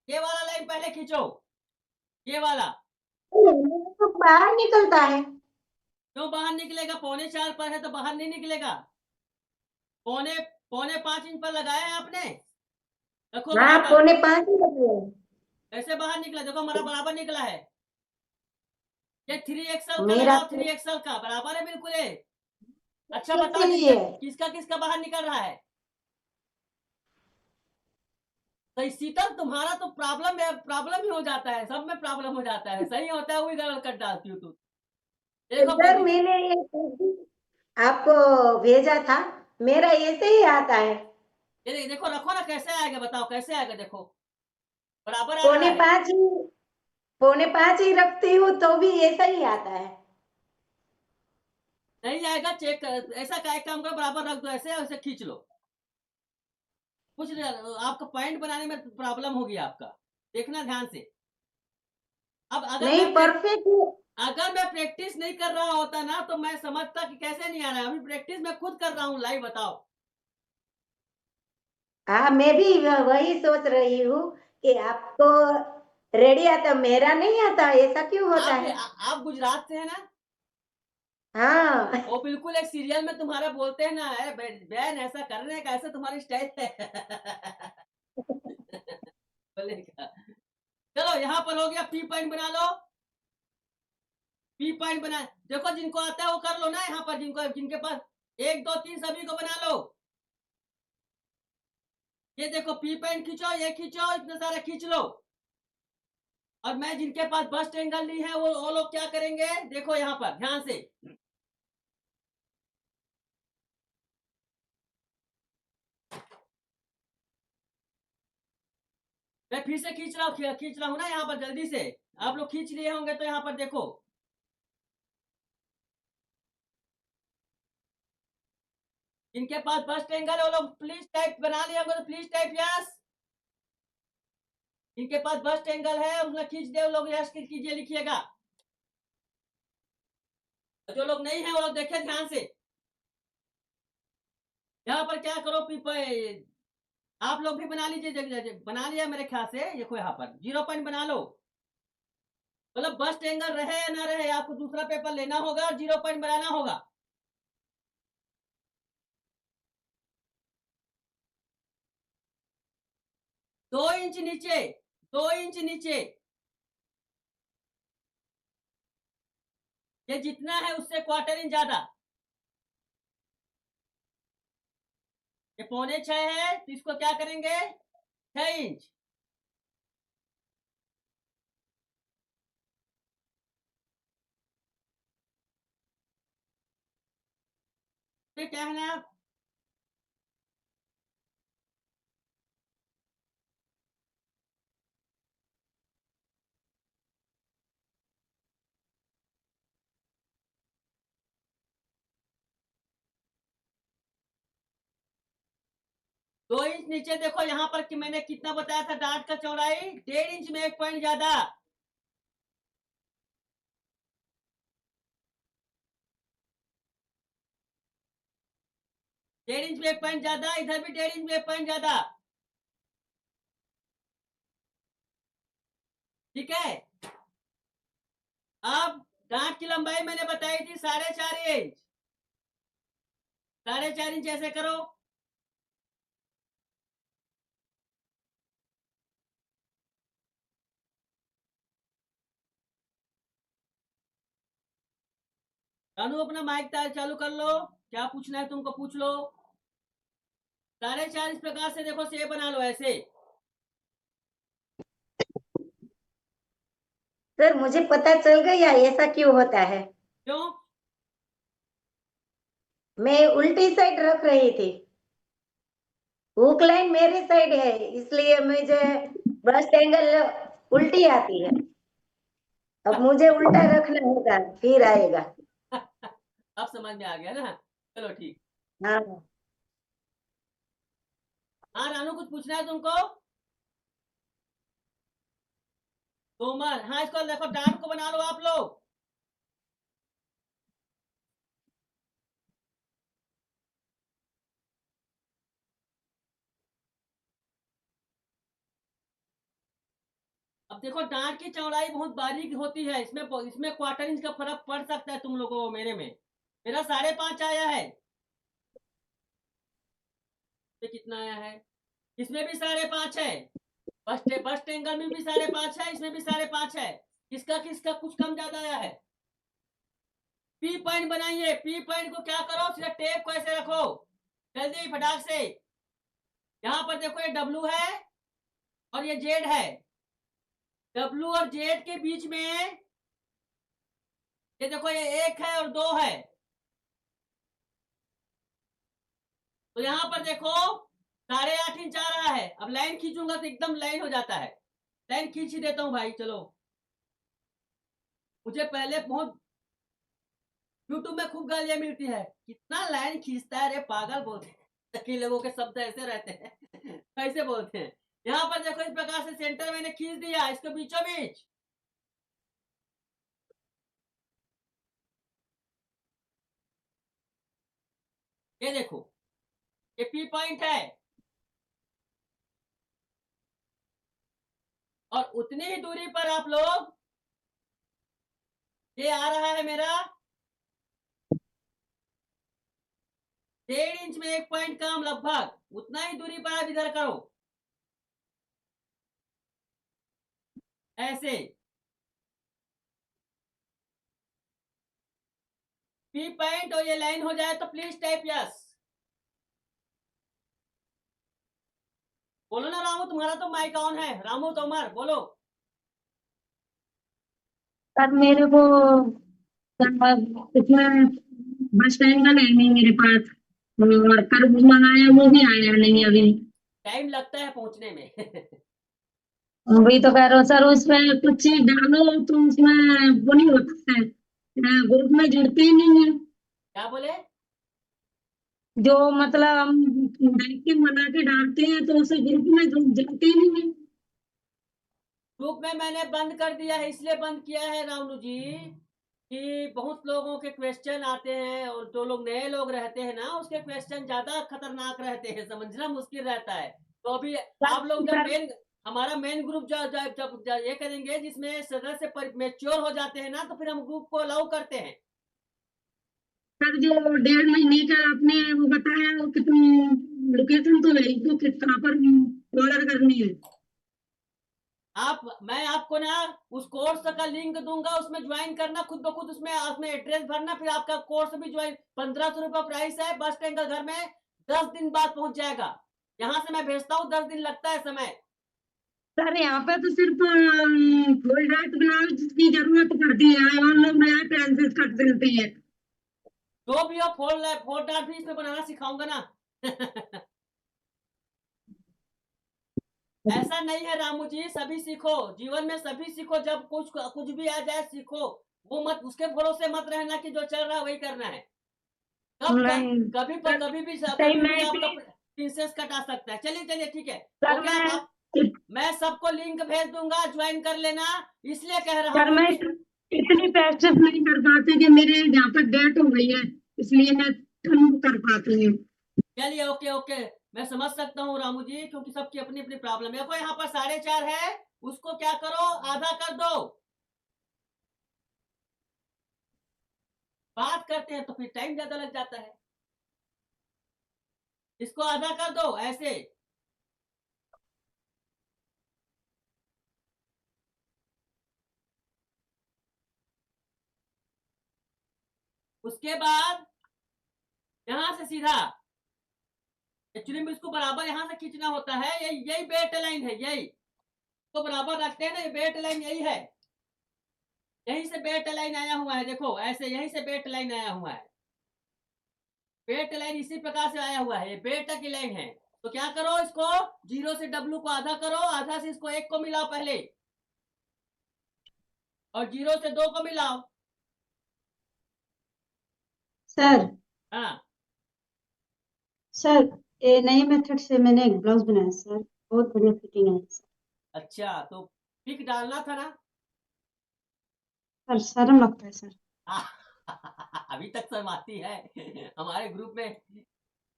Speaker 1: ये वाला लाइन पहले खींचो, ये वाला।
Speaker 4: तो बाहर निकलता है।
Speaker 1: क्यों बाहर निकलेगा? 4.25 पर है तो बाहर नहीं निकलेगा। 4.5 इंच पर लगाया है आपने, रखो
Speaker 4: हाँ,
Speaker 1: बराबर।
Speaker 4: 4.5 ही लगे हैं।
Speaker 1: कैसे बाहर निकला? देखो हमारा बराबर निकला है। ये 3 एक्सएल का
Speaker 4: मेरा
Speaker 1: लगाओ, 3 एक्सएल का बराबर है बिल्कुल है। अच्छा
Speaker 4: कैसे
Speaker 1: बताओ,
Speaker 4: लिए?
Speaker 1: किसका किसका बाहर निकल रहा है? तो शीतल, तुम्हारा तो प्रॉब्लम ही हो जाता है, सब में प्रॉब्लम हो जाता है, सही होता है वही गलत कर डालती हो तुम। देखो
Speaker 4: सर मैंने ये आपको भेजा था, मेरा ऐसे ही आता है।
Speaker 1: ये देखो, रखो ना, कैसे आएगा बताओ, कैसे आएगा? देखो बराबर आ रहा
Speaker 4: पौने
Speaker 1: है।
Speaker 4: पाँच ही पौने पाँच ही रखती हूँ तो भी ऐसा ही आता है।
Speaker 1: नहीं आएगा, चेक कर, ऐसा का एक काम करो, बराबर रख दो ऐसे, ऐसे खींच लो। कुछ आपका पॉइंट बनाने में प्रॉब्लम होगी आपका, देखना ध्यान से। अब
Speaker 4: नहीं, परफेक्ट।
Speaker 1: अगर मैं प्रैक्टिस नहीं कर रहा होता ना तो मैं समझता कि कैसे नहीं आ रहा है। अभी प्रैक्टिस मैं खुद कर रहा हूँ लाइव, बताओ।
Speaker 4: हाँ, मैं भी वही सोच रही हूँ कि आपको रेडी आता, मेरा नहीं आता, ऐसा क्यों होता है?
Speaker 1: आप गुजरात से है ना?
Speaker 4: हाँ।
Speaker 1: वो बिल्कुल एक सीरियल में तुम्हारा बोलते हैं ना, है बहन ऐसा करने का, ऐसा तुम्हारी स्टाइल है। बोलेगा। चलो यहाँ पर हो गया, पी पॉइंट बना लो। पी पॉइंट बना, देखो जिनको आता है वो कर लो ना, यहाँ पर जिनके पास 1 2 3 सभी को बना लो। ये देखो पी पॉइंट खींचो, ये खींचो, इतना सारा खींच लो। और मैं जिनके पास बस्ट एंगल नहीं है वो लोग क्या करेंगे, देखो यहाँ पर ध्यान से। मैं फिर से खींच रहा हूँ ना यहाँ पर, जल्दी से। आप लोग खींच लिए होंगे तो यहाँ पर देखो, जिनके पास बस्ट एंगल है वो लोग प्लीज टाइप बना लिए होंगे तो प्लीज टाइप यस। जिनके पास बस्ट एंगल है उसमें खींच दे, वो लोग यस कीजिए, लिखिएगा। जो लोग नहीं है वो लोग देखे ध्यान से। यहाँ पर क्या करो, आप लोग भी बना लीजिए, बना लिया मेरे ख्याल से। देखो यहाँ पर 0 पॉइंट बना लो, मतलब बस्ट एंगल रहे या ना रहे, आपको दूसरा पेपर लेना होगा और 0 पॉइंट बनाना होगा। दो इंच नीचे, 2 इंच नीचे, ये जितना है उससे 1/4 इंच ज्यादा। ये 6.25 है तो इसको क्या करेंगे, 6 इंच। फिर क्या है ना, 2 इंच नीचे देखो यहाँ पर कि मैंने कितना बताया था डार्ट का चौड़ाई 1.5 इंच में 1 पॉइंट ज्यादा। डेढ़ इंच में 1 पॉइंट ज्यादा, इधर भी 1.5 इंच में 1 पॉइंट ज्यादा। ठीक है। अब डांट की लंबाई मैंने बताई थी 4.5 इंच। 4.5 इंच ऐसे करो। रानू अपना माइक चालू कर लो, क्या पूछना है तुमको पूछ लो। 4.5 इस प्रकार से देखो सेब बना लो ऐसे।
Speaker 4: सर मुझे पता चल गया ऐसा क्यों होता है।
Speaker 1: क्यों?
Speaker 4: मैं उल्टी साइड रख रही थी, हुक लाइन मेरी साइड है, इसलिए मुझे ब्रश एंगल उल्टी आती है। अब मुझे उल्टा रखना होगा फिर आएगा।
Speaker 1: अब समझ में आ गया ना, चलो ठीक।
Speaker 4: हाँ
Speaker 1: हाँ रानू कुछ पूछना है तुमको? तोमर, हाँ इसको देखो डार्ट को बना लो आप लोग। अब देखो डांट की चौड़ाई बहुत बारीक होती है, इसमें इसमें 1/4 इंच का फर्क पड़ सकता है तुम लोगों को। मेरे में मेरा 5.5 आया है, ये कितना आया है? इसमें भी 5.5 है। फर्स्ट एंगल में भी 5.5 है, इसमें भी 5.5 है। किसका किसका कुछ कम ज्यादा आया है? पी पॉइंट बनाइए। पी पॉइंट को क्या करो, सीधा टेप को ऐसे रखो जल्दी फटाक से। यहाँ पर देखो ये डब्लू है और ये जेड है। डब्लू और जेड के बीच में ये देखो ये 1 है और 2 है। तो यहाँ पर देखो 8.5 इंच आ रहा है। अब लाइन खींचूंगा तो एकदम लाइन हो जाता है। लाइन खींच ही देता हूँ भाई। चलो, मुझे पहले बहुत यूट्यूब में खूब गालियां मिलती है, कितना लाइन खींचता है रे पागल बोलते हैं। कि लोगों के शब्द ऐसे रहते हैं कैसे बोलते हैं। यहाँ पर देखो इस प्रकार से सेंटर मैंने खींच दिया, इसके बीचों बीच। ये देखो ये पी पॉइंट है और उतनी ही दूरी पर आप लोग, ये आ रहा है मेरा 1.5 इंच में 1 पॉइंट कम, लगभग उतना ही दूरी पर आप इधर करो ऐसे। पी पॉइंट और ये लाइन हो जाए तो प्लीज टाइप यस। बोलो ना रामू, तुम्हारा तो माइक ऑन है। रामू तोमर बोलो।
Speaker 6: सर मेरे को इसमें बस एंगल है नहीं मेरे पास, और तरबूज मंगाया वो भी आया नहीं अभी।
Speaker 1: टाइम लगता है पहुंचने में
Speaker 6: वही तो कह रहा हूँ सर, उसमें कुछ चीज डालो तो उसमें वो नहीं होता है, ग्रुप में जुड़ते ही नहीं है।
Speaker 1: क्या बोले?
Speaker 6: जो मतलब हम डायरेक्टिव बना के डालते हैं तो उसे ग्रुप में जुड़ते ही नहीं है।
Speaker 1: ग्रुप में मैंने बंद कर दिया है, इसलिए बंद किया है रामू जी कि बहुत लोगों के क्वेश्चन आते हैं और जो लोग नए लोग रहते हैं ना, उसके क्वेश्चन ज्यादा खतरनाक रहते हैं, समझना मुश्किल रहता है। तो अभी आप लोग जब मेन हमारा मेन ग्रुप जब ये करेंगे जिसमें सदस्य मैच्योर हो जाते हैं ना, तो फिर हम ग्रुप को अलाउ करते हैं।
Speaker 6: सर जो 1.5 महीने का आपने वो बताया, वो कितनी लोकेशन तो भेज दो, किस कहाँ पर ऑर्डर करनी है।
Speaker 1: मैं आपको ना उस कोर्स का लिंक दूंगा, उसमें ज्वाइन करना खुद ब खुद। उसमें एड्रेस भरना, फिर आपका कोर्स भी ज्वाइन। 1500 रुपया प्राइस है। बस स्टैंड का घर में 10 दिन बाद पहुंच जाएगा। यहाँ से मैं भेजता हूँ, 10 दिन लगता है समय।
Speaker 6: सर यहाँ पे तो सिर्फ फुल ड्रेस ब्लाउज की जरूरत पड़ती है, हम लोग नया ट्रांसिस कट सिलते हैं।
Speaker 1: जो भी हो फोर डार्ट भी इसमें बनाना सिखाऊंगा ना ऐसा नहीं है रामू जी, सभी सीखो, जीवन में सभी सीखो। जब कुछ भी आ जाए सीखो। वो मत उसके भरोसे मत रहना कि जो चल रहा है वही करना है। कभी भी
Speaker 6: सही में
Speaker 1: आपका प्रिंसेस कट आ सकता है। चलिए चलिए ठीक है,
Speaker 6: सर
Speaker 1: हो गया।
Speaker 6: मैं
Speaker 1: मैं सबको लिंक भेज दूंगा, ज्वाइन कर लेना। इसलिए कह रहा
Speaker 6: सर
Speaker 1: हूँ
Speaker 6: मैं
Speaker 1: कि
Speaker 6: इतनी प्रैक्टिस नहीं कर पाती कि मेरे यहाँ पर डेट हो गई है, इसलिए मैं नहीं कर पाती हूँ।
Speaker 1: चलिए ओके ओके, मैं समझ सकता हूँ रामू जी, क्योंकि सबकी अपनी अपनी प्रॉब्लम है। देखो यहाँ पर 4:30 है, उसको क्या करो, आधा कर दो। बात करते हैं तो फिर टाइम ज्यादा लग जाता है। इसको आधा कर दो ऐसे। उसके बाद यहां से सीधा, एक्चुअली में इसको बराबर यहां से खींचना होता है। यही यही बेट लाइन है, यही तो बराबर रखते हैं ना। ये बेट लाइन यही है, यहीं से बेट लाइन आया हुआ है। देखो ऐसे, यहीं से बेट लाइन आया हुआ है। बेट लाइन इसी प्रकार से आया हुआ है, ये बेट की लाइन है। तो क्या करो, इसको 0 से W को आधा करो, आधा से इसको 1 को मिलाओ पहले, और 0 से 2 को मिलाओ।
Speaker 7: सर
Speaker 1: हाँ
Speaker 7: सर ये नए मेथड से मैंने एक ब्लाउज बनाया सर, बहुत बढ़िया फिटिंग है सर।
Speaker 1: अच्छा, तो पिक डालना था ना।
Speaker 7: सर शर्म लगता है सर।
Speaker 1: अभी तक शर्माती है हमारे ग्रुप में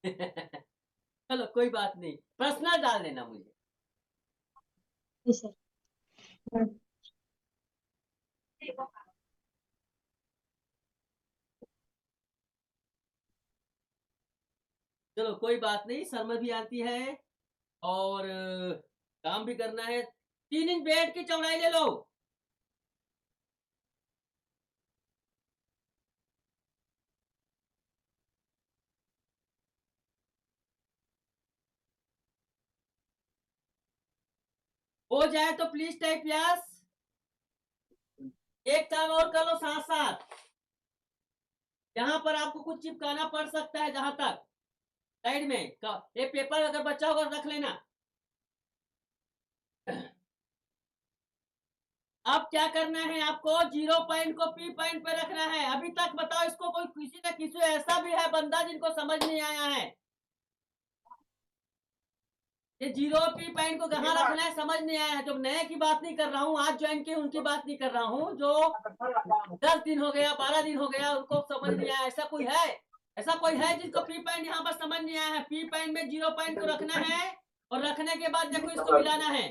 Speaker 1: चलो कोई बात नहीं, पर्सनल डाल देना मुझे।
Speaker 7: जी सर।
Speaker 1: चलो कोई बात नहीं, शर्म भी आती है और काम भी करना है। 3 इंच बेड की चौड़ाई ले लो। हो जाए तो प्लीज टाइप यस। एक काम और कर लो साथ साथ, यहाँ पर आपको कुछ चिपकाना पड़ सकता है, जहां तक साइड में ये पेपर अगर बचा होगा रख लेना। अब क्या करना है आपको, 0 पॉइंट को P पॉइंट पे रखना है। अभी तक बताओ, इसको कोई किसी न किसी ऐसा भी है बंदा जिनको समझ नहीं आया है ये 0 P पॉइंट को कहाँ रखना है, समझ नहीं आया है। जो नए की बात नहीं कर रहा हूँ, आज ज्वाइन किए उनकी बात नहीं कर रहा हूँ, जो 10 दिन हो गया, 12 दिन हो गया, उनको समझ नहीं आया। ऐसा कोई है, ऐसा कोई है जिसको P पॉइंट यहाँ पर समझ नहीं आया है। P पॉइंट में 0 पॉइंट को रखना है, और रखने के बाद देखो इसको मिलाना है।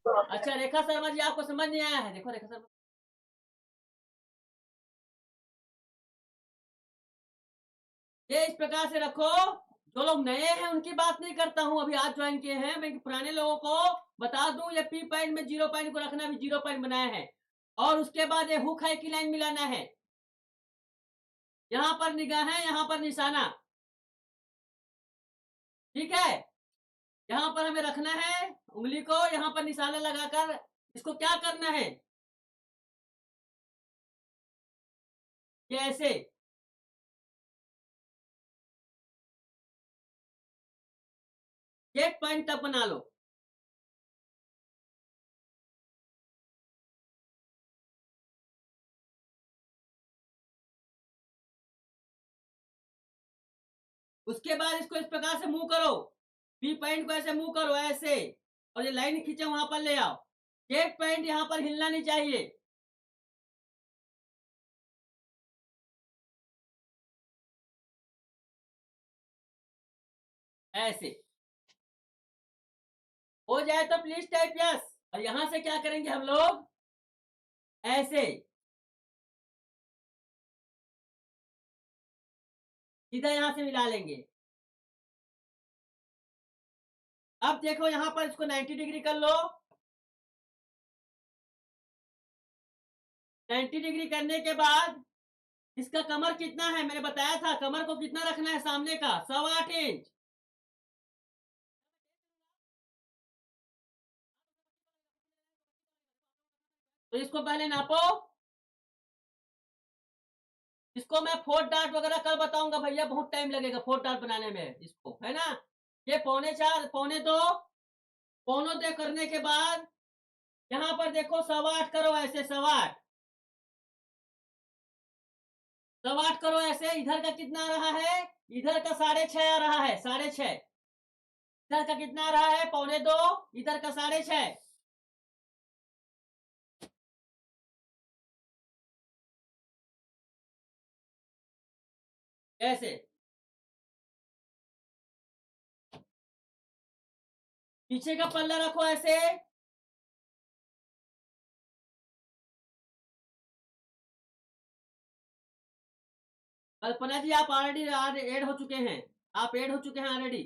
Speaker 1: अच्छा रेखा शर्मा जी, आपको समझ नहीं आया है। देखो रेखा शर्मा, ये इस प्रकार से रखो। जो लोग नए हैं उनकी बात नहीं करता हूं, अभी आज ज्वाइन किए हैं, मैं पुराने लोगों को बता दूं, ये P पॉइंट में 0 पॉइंट को रखना, भी 0 पॉइंट बनाया है। और उसके बाद ये हुक है की लाइन मिलाना है। यहां पर निगाह है, यहां पर निशाना, ठीक है। यहां पर हमें रखना है उंगली को, यहां पर निशाना लगाकर इसको क्या करना है, ये ऐसे एक पॉइंट तक बना लो। उसके बाद इसको इस प्रकार से मूव करो, P पॉइंट को ऐसे मूव करो ऐसे, और ये लाइन खींचे वहां पर ले आओ। एक पॉइंट यहां पर हिलना नहीं चाहिए। ऐसे हो जाए तो प्लीज टाइप यस। और यहां से क्या करेंगे हम लोग, ऐसे सीधा यहां से मिला लेंगे। अब देखो यहां पर इसको 90 डिग्री कर लो। 90 डिग्री करने के बाद इसका कमर कितना है, मैंने बताया था कमर को कितना रखना है, सामने का 8.25 इंच। तो इसको पहले नापो। इसको मैं 4 डार्ट वगैरह कल बताऊंगा भैया, बहुत टाइम लगेगा 4 डार्ट बनाने में इसको, है ना। ये 4.25 4.2 4.2 करने के बाद यहाँ पर देखो 8.25 करो, ऐसे 8.25। 8 करो ऐसे। इधर का कितना आ रहा है? इधर का 6.5 आ रहा है, 6.5। इधर का कितना आ रहा है? 2.25। इधर का 6.5। कैसे? पीछे का पल्ला रखो ऐसे। कल्पना जी आप ऑलरेडी ऐड हो चुके हैं, आप ऐड हो चुके हैं ऑलरेडी।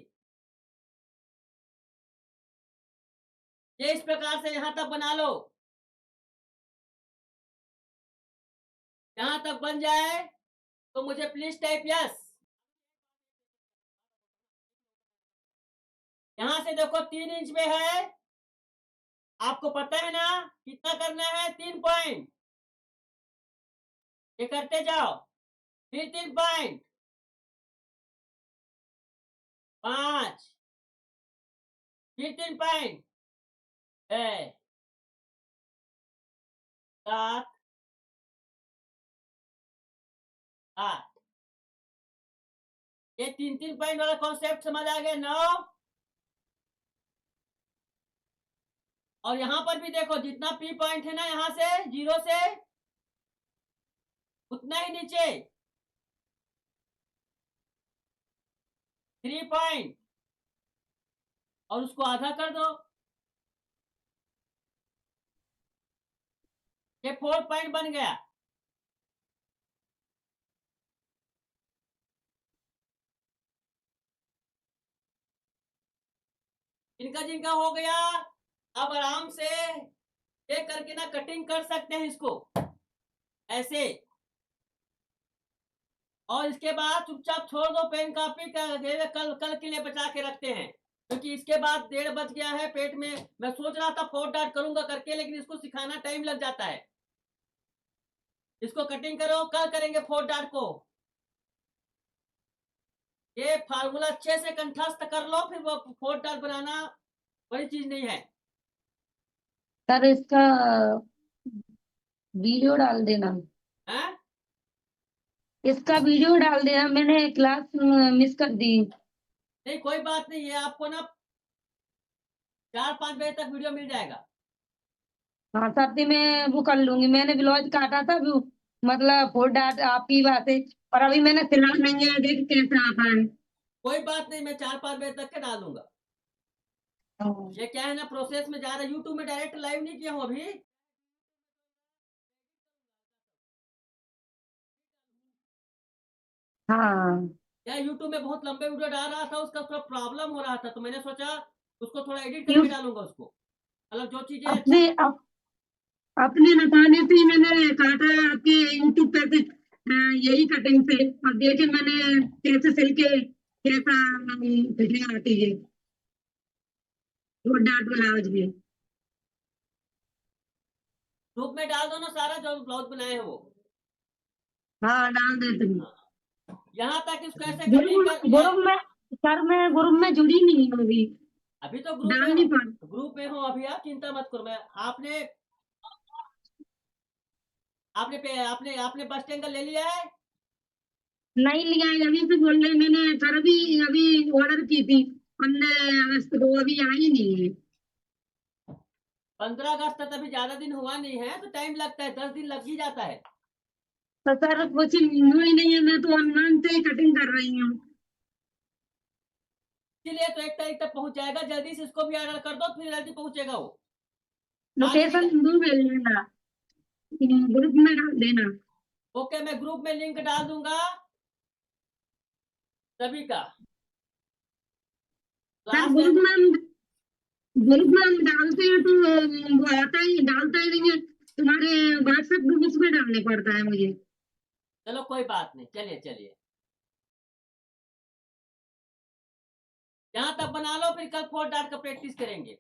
Speaker 1: ये इस प्रकार से यहां तक बना लो। यहां तक बन जाए तो मुझे प्लीज टाइप यस। यहां से देखो 3 इंच में है, आपको पता है ना कितना करना है? 3 पॉइंट। ये करते जाओ। फिर 3 पॉइंट, 5, फिर 3 पॉइंट, 6, 7, 8। ये 3 पॉइंट वाला कॉन्सेप्ट समझ आ गया? 9। और यहां पर भी देखो जितना पी पॉइंट है ना, यहां से 0 से उतना ही नीचे 3 पॉइंट, और उसको आधा कर दो। ये 4 पॉइंट बन गया। इनका जिनका हो गया, अब आराम से ये करके ना कटिंग कर सकते हैं इसको ऐसे। और इसके बाद चुपचाप छोड़ दो पेन कॉपी का, कल कल के लिए बचा के रखते हैं, क्योंकि इसके बाद 1:30 बज गया है पेट में। मैं सोच रहा था 4 डॉट करूंगा करके, लेकिन इसको सिखाना टाइम लग जाता है। इसको कटिंग करो, कल करेंगे 4 डॉट को। ये फार्मूला अच्छे से कंठस्थ कर लो, फिर वो 4 डॉट बनाना बड़ी चीज नहीं है।
Speaker 6: सर इसका वीडियो डाल देना,
Speaker 1: हैं?
Speaker 6: इसका वीडियो डाल देना, मैंने क्लास मिस कर दी।
Speaker 1: नहीं कोई बात नहीं है, आपको ना 4-5 बजे तक वीडियो मिल जाएगा।
Speaker 6: हाँ सर जी, मैं वो कर लूंगी। मैंने ब्लाउज काटा था वो, मतलब 4 डाट आपकी बात है, और अभी मैंने सिला नहीं है, देख कैसा आता है।
Speaker 1: कोई बात नहीं, मैं 4-5 बजे तक के डाल दूंगा। ये क्या है ना, प्रोसेस में जा रहा है। यूट्यूब में डायरेक्ट लाइव नहीं किया हूं अभी।
Speaker 6: हाँ
Speaker 1: या यूट्यूब में बहुत लंबे वीडियो डाल रहा था, उसका थोड़ा प्रॉब्लम हो रहा था, तो मैंने सोचा उसको थोड़ा एडिट करके
Speaker 6: यू-
Speaker 1: डालूंगा उसको, मतलब जो चीजें
Speaker 6: अपने
Speaker 1: अच्छी।
Speaker 6: अपने बताने से ही मैंने काटा है आपके यूट्यूब पे से, यही कटिंग से, और देखे मैंने कैसे सिल के कैसा फिटिंग आती है वो डाट ब्लाउज में।
Speaker 1: ग्रुप में डाल दो ना सारा जो ब्लाउज बनाए हैं वो।
Speaker 6: हाँ डाल देती हूँ।
Speaker 1: यहाँ तक इसको ऐसे कटिंग कर
Speaker 6: ग्रुप में सर, मैं ग्रुप में जुड़ी नहीं हूँ अभी,
Speaker 1: अभी तो ग्रुप
Speaker 6: डाल
Speaker 1: में
Speaker 6: नहीं
Speaker 1: हो,
Speaker 6: पा।
Speaker 1: ग्रुप में हो अभी, आप चिंता मत करो। मैं आपने आपने आपने आपने बस एंगल ले लिया है?
Speaker 6: नहीं लिया है, अभी से बोल रहे, मैंने सर अभी अभी ऑर्डर की थी 15 अगस्त को, अभी आई नहीं है।
Speaker 1: 15 अगस्त तक अभी ज्यादा दिन हुआ नहीं है, तो टाइम लगता है, 10 दिन लग ही जाता है।
Speaker 6: तो सर कुछ हुआ ही नहीं है, मैं तो ऑनलाइन से ही कटिंग कर रही हूँ।
Speaker 1: इसीलिए तो 1 तारीख तक पहुंच जाएगा। जल्दी से इसको भी ऑर्डर कर दो, फिर जल्दी पहुंचेगा वो।
Speaker 6: लोकेशन दो भेज देना, ग्रुप में डाल देना।
Speaker 1: ओके, मैं ग्रुप में लिंक डाल दूंगा सभी का।
Speaker 6: सर
Speaker 1: क्लास
Speaker 6: ग्रुप में हम डालते हैं तो वो आता ही डालता ही नहीं है, तुम्हारे व्हाट्सएप ग्रुप में डालने पड़ता है मुझे।
Speaker 1: चलो कोई बात नहीं, चलिए चलिए यहाँ तक बना लो, फिर कल 4 डॉट का प्रैक्टिस करेंगे।